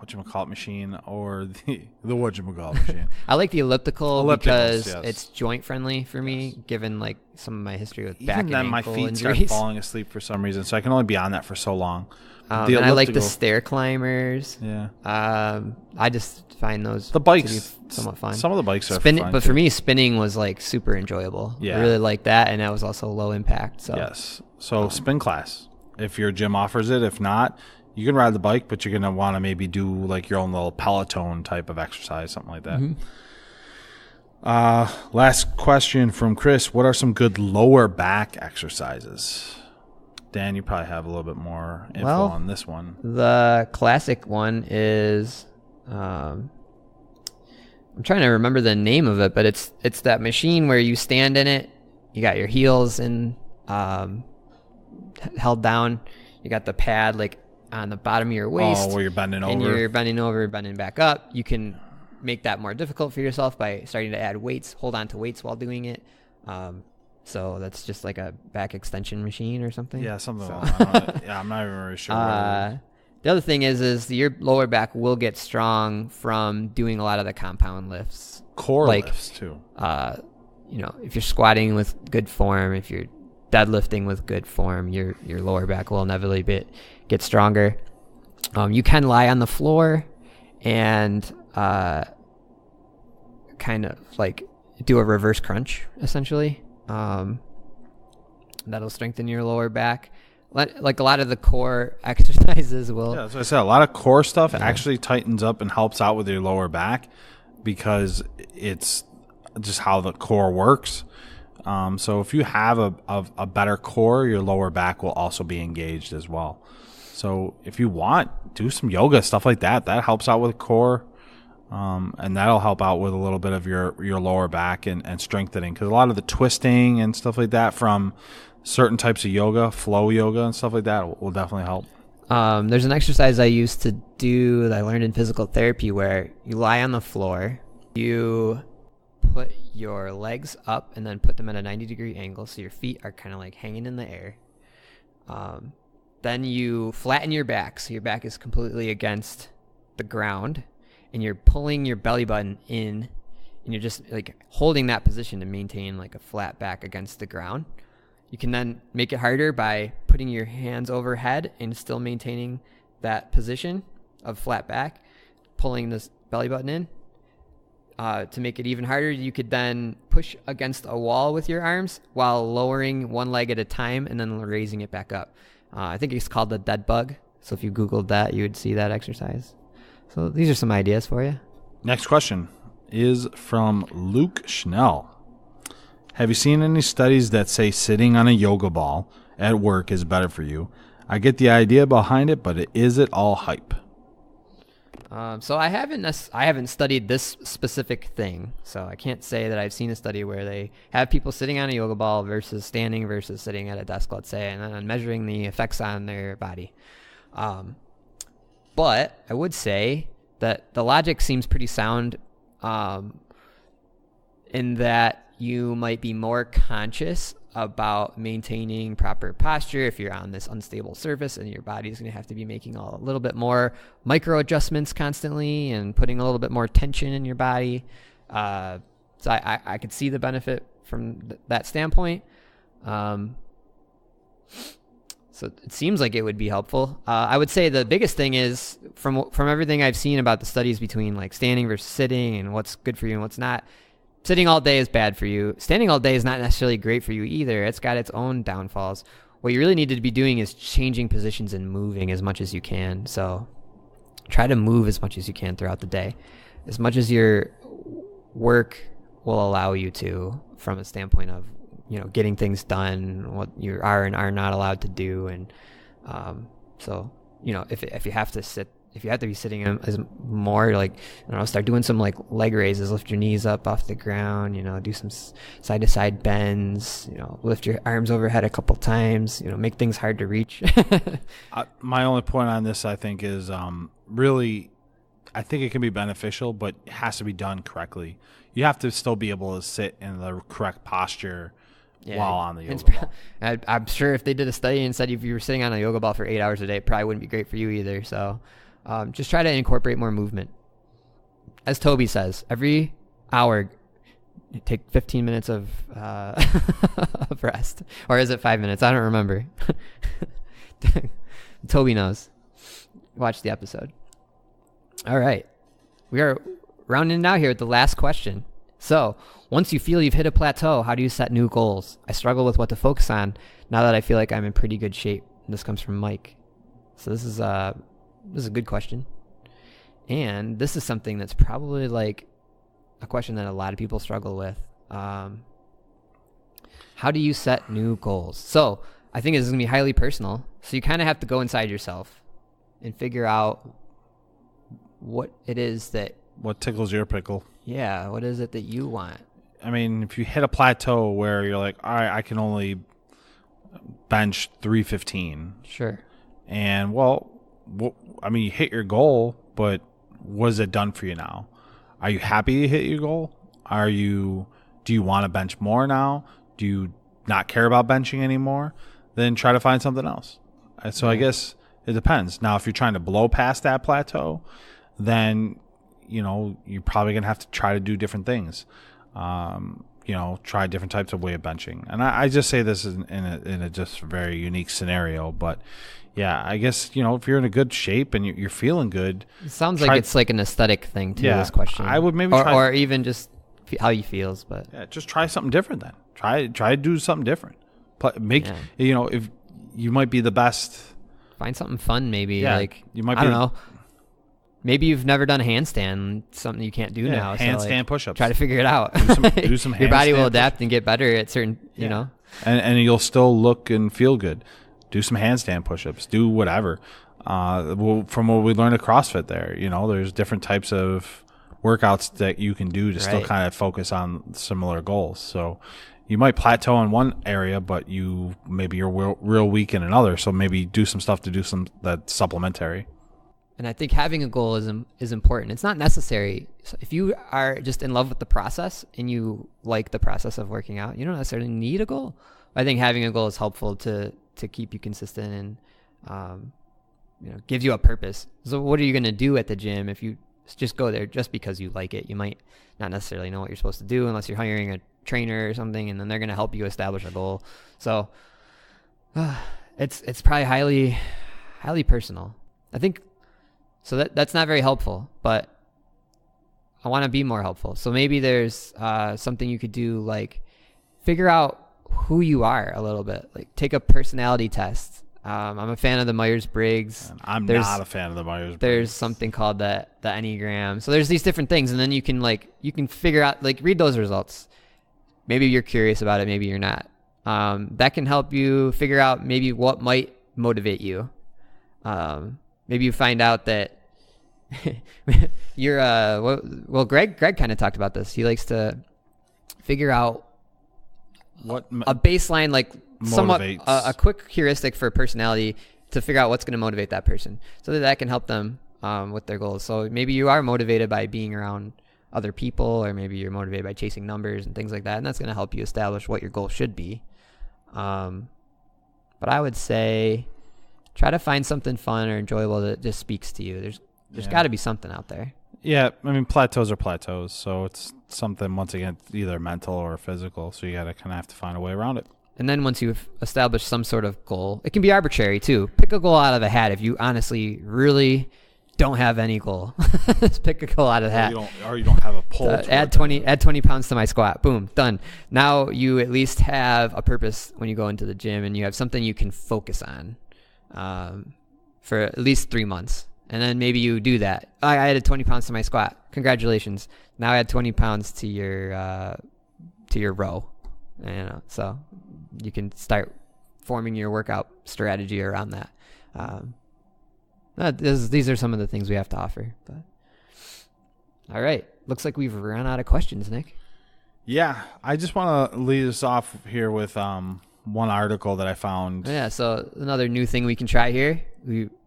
whatchamacallit machine or the whatchamacallit machine. I like the elliptical because yes. it's joint friendly for me, given like some of my history with back Even and then, my ankle feet injuries. start falling asleep for some reason, so I can only be on that for so long. And I like the stair climbers. Yeah. I just find those the bikes to be somewhat fun. Some of the bikes are fun, but for me, spinning was like super enjoyable. Yeah. I really like that, and that was also low impact. So yes. So spin class, if your gym offers it. If not, you can ride the bike, but you're gonna want to maybe do like your own little Peloton type of exercise, something like that. Last question from Chris: what are some good lower back exercises? Dan, you probably have a little bit more info on this one. The classic one is, I'm trying to remember the name of it, but it's that machine where you stand in it. You got your heels held down. You got the pad like on the bottom of your waist. Oh, where you're bending over. And you're bending over, bending back up. You can make that more difficult for yourself by starting to add weights, hold on to weights while doing it. So that's just like a back extension machine or something. Yeah, something like that. Yeah, I'm not even really sure. The other thing is your lower back will get strong from doing a lot of the compound lifts. Core lifts too. If you're squatting with good form, if you're deadlifting with good form, your lower back will inevitably get stronger. You can lie on the floor and kind of like do a reverse crunch, essentially. That'll strengthen your lower back. Like a lot of the core exercises will. Yeah, that's what I said. A lot of core stuff actually tightens up and helps out with your lower back because it's just how the core works. So if you have a better core, your lower back will also be engaged as well. So if you want, do some yoga, stuff like that. That helps out with core. And that'll help out with a little bit of your lower back and strengthening, because a lot of the twisting and stuff like that from certain types of yoga, flow yoga and stuff like that will definitely help. There's an exercise I used to do that I learned in physical therapy where you lie on the floor, you put your legs up and then put them at a 90-degree angle so your feet are kind of like hanging in the air. Then you flatten your back so your back is completely against the ground. And you're pulling your belly button in, and you're just like holding that position to maintain like a flat back against the ground. You can then make it harder by putting your hands overhead and still maintaining that position of flat back, pulling this belly button in. To make it even harder, you could then push against a wall with your arms while lowering one leg at a time and then raising it back up. I think it's called the dead bug. So if you Googled that, you would see that exercise. So these are some ideas for you. Next question is from Luke Schnell. Have you seen any studies that say sitting on a yoga ball at work is better for you? I get the idea behind it, but is it all hype? So I haven't studied this specific thing. So I can't say that I've seen a study where they have people sitting on a yoga ball versus standing versus sitting at a desk, let's say, and then measuring the effects on their body. But I would say that the logic seems pretty sound in that you might be more conscious about maintaining proper posture if you're on this unstable surface, and your body's going to have to be making a little bit more micro adjustments constantly and putting a little bit more tension in your body. So I could see the benefit from that standpoint. So it seems like it would be helpful. I would say the biggest thing is from everything I've seen about the studies between like standing versus sitting and what's good for you and what's not, sitting all day is bad for you. Standing all day is not necessarily great for you either. It's got its own downfalls. What you really need to be doing is changing positions and moving as much as you can. So try to move as much as you can throughout the day, as much as your work will allow you to, from a standpoint of, getting things done, what you are and are not allowed to do. And so, if you have to sit, if you have to be sitting as more, like, start doing some like leg raises, lift your knees up off the ground, do some side to side bends, lift your arms overhead a couple times, make things hard to reach. My only point on this, I think, is really, I think it can be beneficial, but it has to be done correctly. You have to still be able to sit in the correct posture while on the yoga ball. I'm sure if they did a study and said if you were sitting on a yoga ball for 8 hours a day, it probably wouldn't be great for you either. So just try to incorporate more movement. As Toby says, every hour, take 15 minutes of of rest. Or is it 5 minutes? I don't remember. Toby knows. Watch the episode. All right. We are rounding it out here with the last question. So, once you feel you've hit a plateau, how do you set new goals? I struggle with what to focus on now that I feel like I'm in pretty good shape. And this comes from Mike. So this is a good question. And this is something that's probably like a question that a lot of people struggle with. How do you set new goals? So, I think this is going to be highly personal. So you kind of have to go inside yourself and figure out what it is that... What tickles your pickle? Yeah, what is it that you want? I mean, if you hit a plateau where you're like, all right, I can only bench 315. Sure. And, you hit your goal, but what has it done for you now? Are you happy you hit your goal? Do you want to bench more now? Do you not care about benching anymore? Then try to find something else. So I guess it depends. Now, if you're trying to blow past that plateau, then, you're probably going to have to try to do different things. Try different types of way of benching. And I just say this in a just very unique scenario, but yeah, I guess, if you're in a good shape and you're feeling good. It sounds like it's like an aesthetic thing too, this question. I would maybe or even just how he feels, but yeah, just try something different then. Try to do something different. If you might be the best. Find something fun, maybe. Yeah, like you might. I don't know. Maybe you've never done a handstand, something you can't do now. Handstand push-ups. Try to figure it out. Do some Your body will adapt and get better at certain, And you'll still look and feel good. Do some handstand push-ups. Do whatever. From what we learned at CrossFit there, there's different types of workouts that you can do to still kind of focus on similar goals. So you might plateau in one area, but you're real weak in another. So maybe do some stuff to do that's supplementary. And I think having a goal is important. It's not necessary. So if you are just in love with the process and you like the process of working out, you don't necessarily need a goal. I think having a goal is helpful to keep you consistent and gives you a purpose. So what are you going to do at the gym if you just go there just because you like it? You might not necessarily know what you're supposed to do unless you're hiring a trainer or something, and then they're going to help you establish a goal. So it's probably highly personal. I think. So that's not very helpful, but I want to be more helpful. So maybe there's something you could do, like figure out who you are a little bit. Like take a personality test. I'm a fan of the Myers-Briggs. I'm not a fan of the Myers-Briggs. There's something called the Enneagram. So there's these different things, and then you can figure out, like, read those results. Maybe you're curious about it, maybe you're not. That can help you figure out maybe what might motivate you. Maybe you find out that you're Greg kind of talked about this. He likes to figure out what a baseline, like somewhat motivates. a quick heuristic for personality to figure out what's going to motivate that person, so that can help them with their goals. So maybe you are motivated by being around other people, or maybe you're motivated by chasing numbers and things like that, and that's going to help you establish what your goal should be. But I would say try to find something fun or enjoyable that just speaks to you. There's got to be something out there. Yeah, I mean, plateaus are plateaus, so it's something, once again, either mental or physical, so you got to kind of have to find a way around it. And then once you've established some sort of goal, it can be arbitrary too. Pick a goal out of a hat if you honestly really don't have any goal. Just pick a goal out of that. Or you don't have a pull. Add 20 pounds to my squat. Boom, done. Now you at least have a purpose when you go into the gym, and you have something you can focus on for at least 3 months. And then maybe you do that. I added 20 pounds to my squat. Congratulations. Now add 20 pounds to your row. So you can start forming your workout strategy around that. These are some of the things we have to offer. But all right, looks like we've run out of questions, Nick. Yeah, I just want to lead us off here with one article that I found. Yeah, so another new thing we can try here.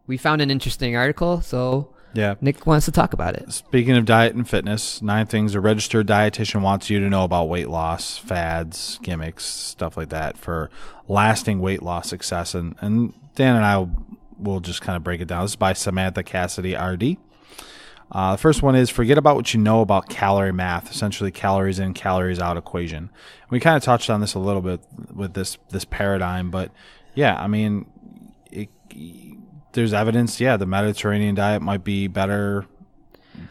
We found an interesting article, so yeah, Nick wants to talk about it. Speaking of diet and fitness, 9 things a registered dietitian wants you to know about weight loss, fads, gimmicks, stuff like that for lasting weight loss success. And Dan and I will just kind of break it down. This is by Samantha Cassidy, RD. The first one is forget about what you know about calorie math, essentially calories in, calories out equation. We kind of touched on this a little bit with this paradigm, but yeah, I mean, there's evidence, the Mediterranean diet might be better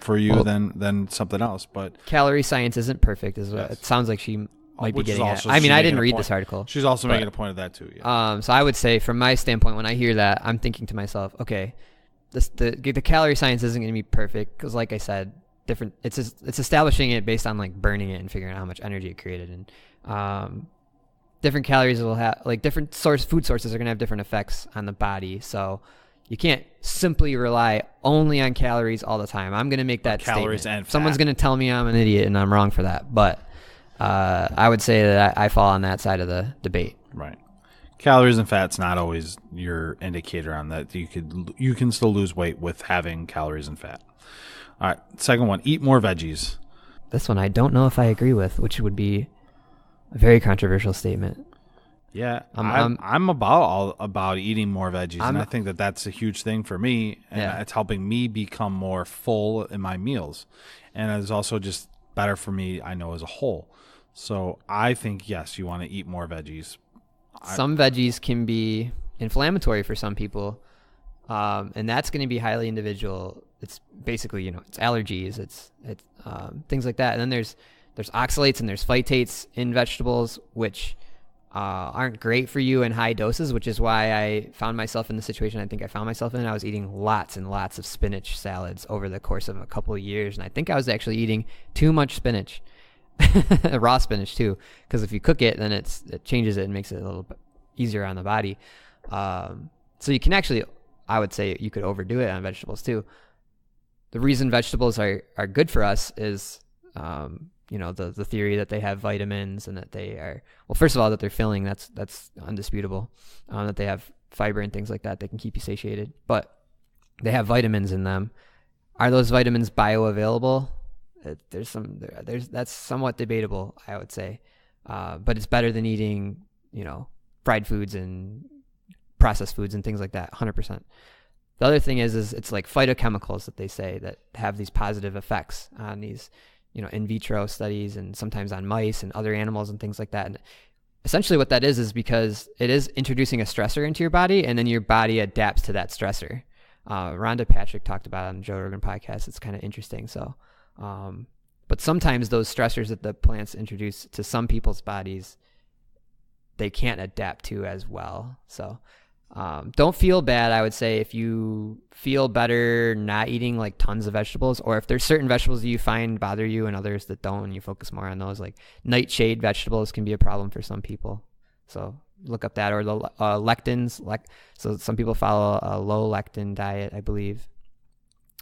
for you than something else. But calorie science isn't perfect, is what it sounds like she might be getting at. I mean, I didn't read this article. She's also making a point of that too. Yeah. So I would say, from my standpoint, when I hear that, I'm thinking to myself, okay, the calorie science isn't going to be perfect because, like I said, it's establishing it based on like burning it and figuring out how much energy it created, and different calories will have like different food sources are going to have different effects on the body. So you can't simply rely only on calories all the time. I'm going to make that calories statement. And fat. Someone's going to tell me I'm an idiot and I'm wrong for that, but I would say that I fall on that side of the debate. Right. Calories and fat's not always your indicator on that. You can still lose weight with having calories and fat. All right. Second one, eat more veggies. This one I don't know if I agree with, which would be a very controversial statement. Yeah, I'm about eating more veggies, and I think that's a huge thing for me, and it's helping me become more full in my meals, and it's also just better for me, I know, as a whole. So I think, yes, you want to eat more veggies. Some veggies can be inflammatory for some people, and that's going to be highly individual. It's basically, it's allergies, it's things like that, and then there's oxalates and there's phytates in vegetables, which aren't great for you in high doses, which is why I found myself in the situation I think I found myself in. I was eating lots and lots of spinach salads over the course of a couple of years, and I think I was actually eating too much spinach, raw spinach too, because if you cook it, then it changes it and makes it a little bit easier on the body. So you can actually, I would say, you could overdo it on vegetables too. The reason vegetables are good for us is the theory that they have vitamins and that they are, well, first of all, that they're filling, that's undisputable, that they have fiber and things like that can keep you satiated, but they have vitamins in them. Are those vitamins bioavailable? That's somewhat debatable, I would say, but it's better than eating, fried foods and processed foods and things like that, 100%. The other thing is it's like phytochemicals that they say that have these positive effects on these, in vitro studies and sometimes on mice and other animals and things like that. And essentially what that is because it is introducing a stressor into your body, and then your body adapts to that stressor. Rhonda Patrick talked about it on the Joe Rogan podcast. It's kind of interesting. So, but sometimes those stressors that the plants introduce to some people's bodies, they can't adapt to as well. So, don't feel bad, I would say, if you feel better not eating like tons of vegetables, or if there's certain vegetables that you find bother you and others that don't, and you focus more on those. Like nightshade vegetables can be a problem for some people, so look up that, or the lectins. So some people follow a low lectin diet, I believe.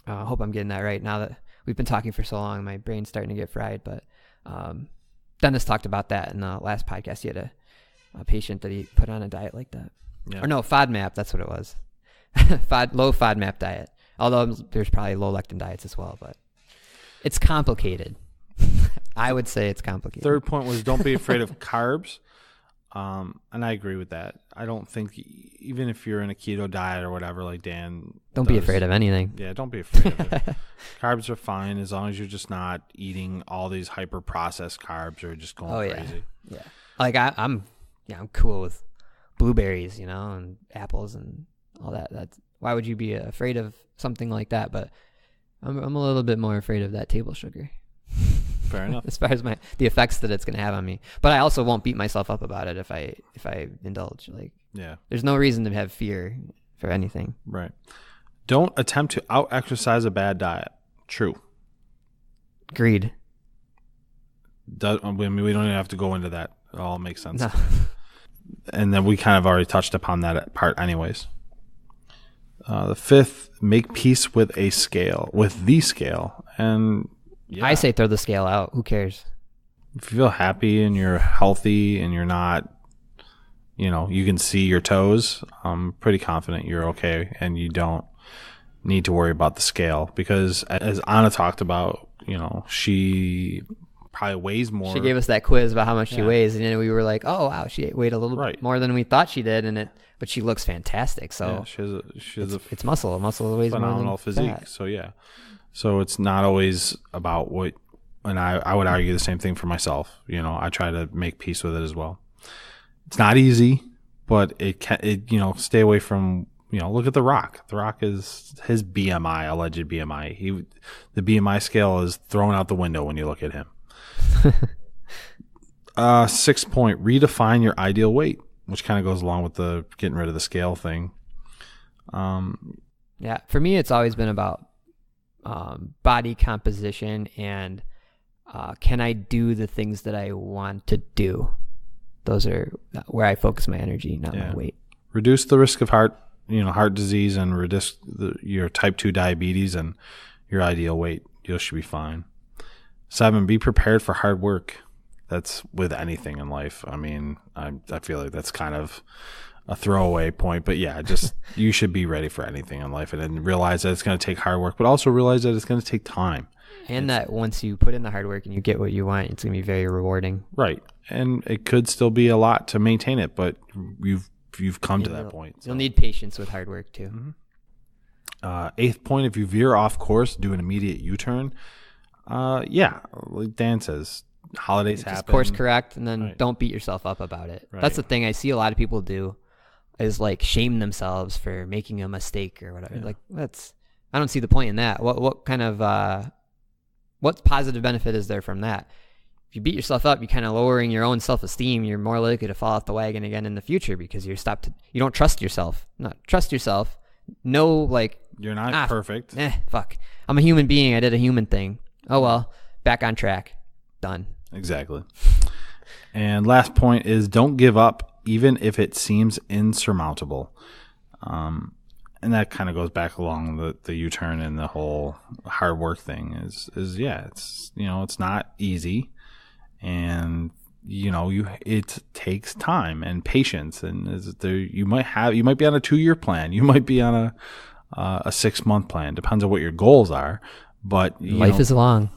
I hope I'm getting that right. Now that we've been talking for so long, my brain's starting to get fried. But Dennis talked about that in the last podcast. He had a patient that he put on a diet like that. Yeah. Or no, FODMAP, that's what it was. Low FODMAP diet. Although there's probably low lectin diets as well, but it's complicated. I would say it's complicated. Third point was don't be afraid of carbs. And I agree with that. I don't think, even if you're in a keto diet or whatever, like Dan Don't be afraid of anything. Yeah, don't be afraid of it. Carbs are fine as long as you're just not eating all these hyper processed carbs or just going crazy. Yeah. Like I'm cool with blueberries, and apples and all that. That's why would you be afraid of something like that? But I'm a little bit more afraid of that table sugar. Fair enough. As far as the effects that it's going to have on me. But I also won't beat myself up about it if I indulge. Like, Yeah. there's no reason to have fear for anything. Right. Don't attempt to out-exercise a bad diet. True. Agreed. I mean, we don't even have to go into that. It all makes sense. No. And then we kind of already touched upon that part anyways. The fifth, make peace with the scale. And yeah, I say throw the scale out. Who cares? if you feel happy and you're healthy and you're not, you can see your toes, I'm pretty confident you're okay and you don't need to worry about the scale, because as Anna talked about, she probably weighs more. She gave us that quiz about how much she weighs, and then we were like, "Oh wow, she weighed a little bit more than we thought she did," but she looks fantastic. So yeah, she has it's muscle. Muscle weighs phenomenal more than physique. fat. So yeah, so it's not always about what. And I would argue the same thing for myself. I try to make peace with it as well. It's not easy, but it can. Stay away from. Look at The Rock. The Rock is his BMI, alleged BMI. The BMI scale is thrown out the window when you look at him. 6th point, redefine your ideal weight, which kind of goes along with the getting rid of the scale thing. Yeah, for me, it's always been about body composition and can I do the things that I want to do? Those are where I focus my energy, not my weight. Reduce the risk of heart disease, and reduce your type 2 diabetes and your ideal weight. You should be fine. 7, be prepared for hard work. That's with anything in life. I mean, I feel like that's kind of a throwaway point, but yeah, just you should be ready for anything in life, and then realize that it's going to take hard work, but also realize that it's going to take time. And that once you put in the hard work and you get what you want, it's going to be very rewarding. Right. And it could still be a lot to maintain it, but you've come to that point. You'll need patience with hard work too. Mm-hmm. 8th point, if you veer off course, do an immediate U-turn. Yeah, like Dan says, holidays happen. Just course correct, and then don't beat yourself up about it. Right. That's the thing I see a lot of people do, is like shame themselves for making a mistake or whatever. Yeah. Like I don't see the point in that. What kind of what positive benefit is there from that? If you beat yourself up, you're kind of lowering your own self-esteem. You're more likely to fall off the wagon again in the future because you don't trust yourself. Not trust yourself. No, like you're not perfect. Fuck. I'm a human being. I did a human thing. Oh well, back on track. Done. Exactly. And last point is don't give up, even if it seems insurmountable. And that kind of goes back along the U-turn and the whole hard work thing is it's not easy, and it takes time and patience, and you might be on a 2-year plan, you might be on a 6-month plan, depends on what your goals are, but life is long.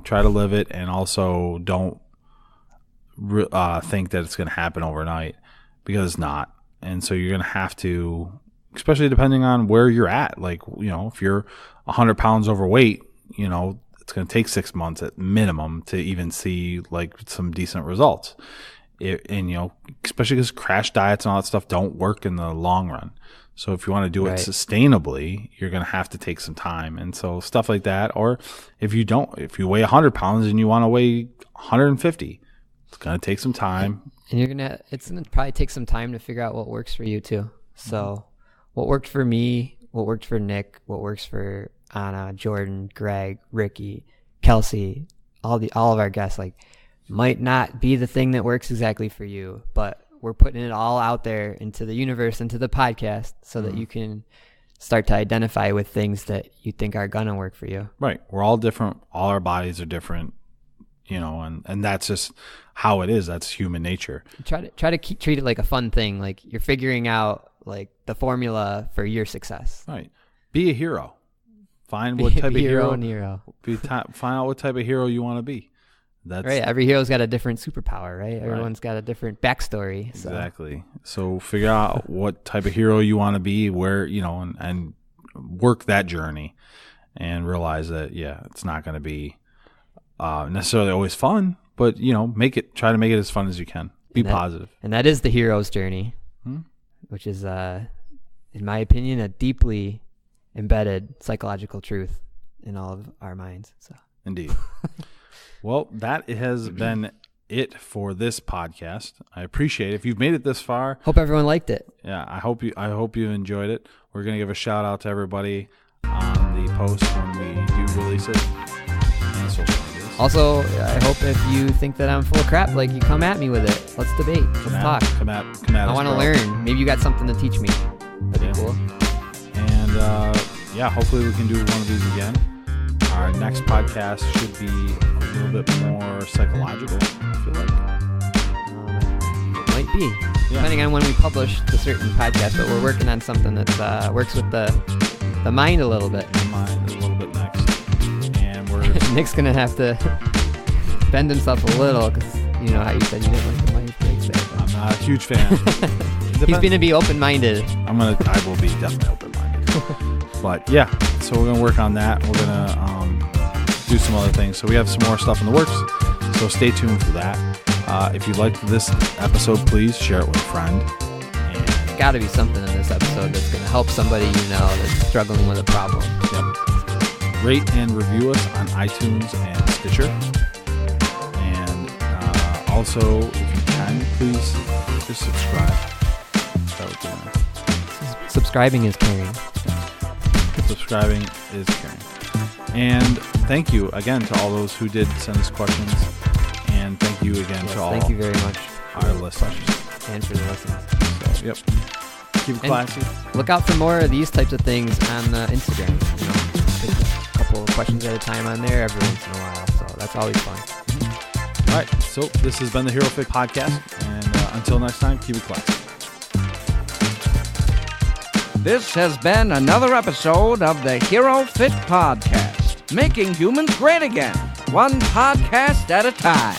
Try to live it, and also don't think that it's going to happen overnight, because it's not. And so you're going to have to, especially depending on where you're at. Like, if you're 100 pounds overweight, it's going to take 6 months at minimum to even see like some decent results. Especially because crash diets and all that stuff don't work in the long run. So if you want to do it sustainably, you're going to have to take some time. And so stuff like that, or if you weigh 100 pounds and you want to weigh 150, it's going to take some time. And it's going to probably take some time to figure out what works for you too. So what worked for me, what worked for Nick, what works for Anna, Jordan, Greg, Ricky, Kelsey, all of our guests, like, might not be the thing that works exactly for you, but we're putting it all out there into the universe, into the podcast, so that you can start to identify with things that you think are gonna work for you. Right. We're all different. All our bodies are different, and that's just how it is. That's human nature. Try to treat it like a fun thing. Like you're figuring out like the formula for your success. Right. Be a hero. Find what type of hero. Find out what type of hero you want to be. That's right. Every hero's got a different superpower, right? Everyone's got a different backstory. So. Exactly. So figure out what type of hero you want to be, where, and work that journey, and realize that, it's not going to be necessarily always fun, but, try to make it as fun as you can. Be positive. And that is the hero's journey, which is, in my opinion, a deeply embedded psychological truth in all of our minds. So Indeed. Well, that has been it for this podcast. I appreciate it. If you've made it this far, hope everyone liked it. Yeah, I hope you enjoyed it. We're gonna give a shout out to everybody on the post when we do release it. And social medias. Also, I hope if you think that I'm full of crap, like, you come at me with it. Let's debate. Let's talk. Come at I us, want to learn. Maybe you got something to teach me. That'd be cool. And hopefully we can do one of these again. Our next podcast should be a little bit more psychological, I feel like. It might be. Depending on when we publish the certain podcast, but we're working on something that works with the mind a little bit. The mind a little bit next. And we're... Nick's going to have to bend himself a little, because you know how you said you didn't like the mind breaks there. I'm not a huge fan. He's going to be open-minded. I will be definitely open-minded. But yeah, so we're going to work on that. We're going to do some other things. So we have some more stuff in the works. So stay tuned for that. If you liked this episode, please share it with a friend. And got to be something in this episode that's going to help somebody that's struggling with a problem. Yep. Rate and review us on iTunes and Stitcher. And also, if you can, please just subscribe. That would be nice. Subscribing is caring. Subscribing is caring. And thank you again to all those who did send us questions. And thank you again to all. Thank you very much. Our listeners. And for the listens. So, yep. Keep it classy. Look out for more of these types of things on Instagram. Take a couple of questions at a time on there every once in a while. So that's always fun. Mm-hmm. All right. So this has been the HeroFit podcast. And until next time, keep it classy. This has been another episode of the HeroFit podcast, making humans great again, one podcast at a time.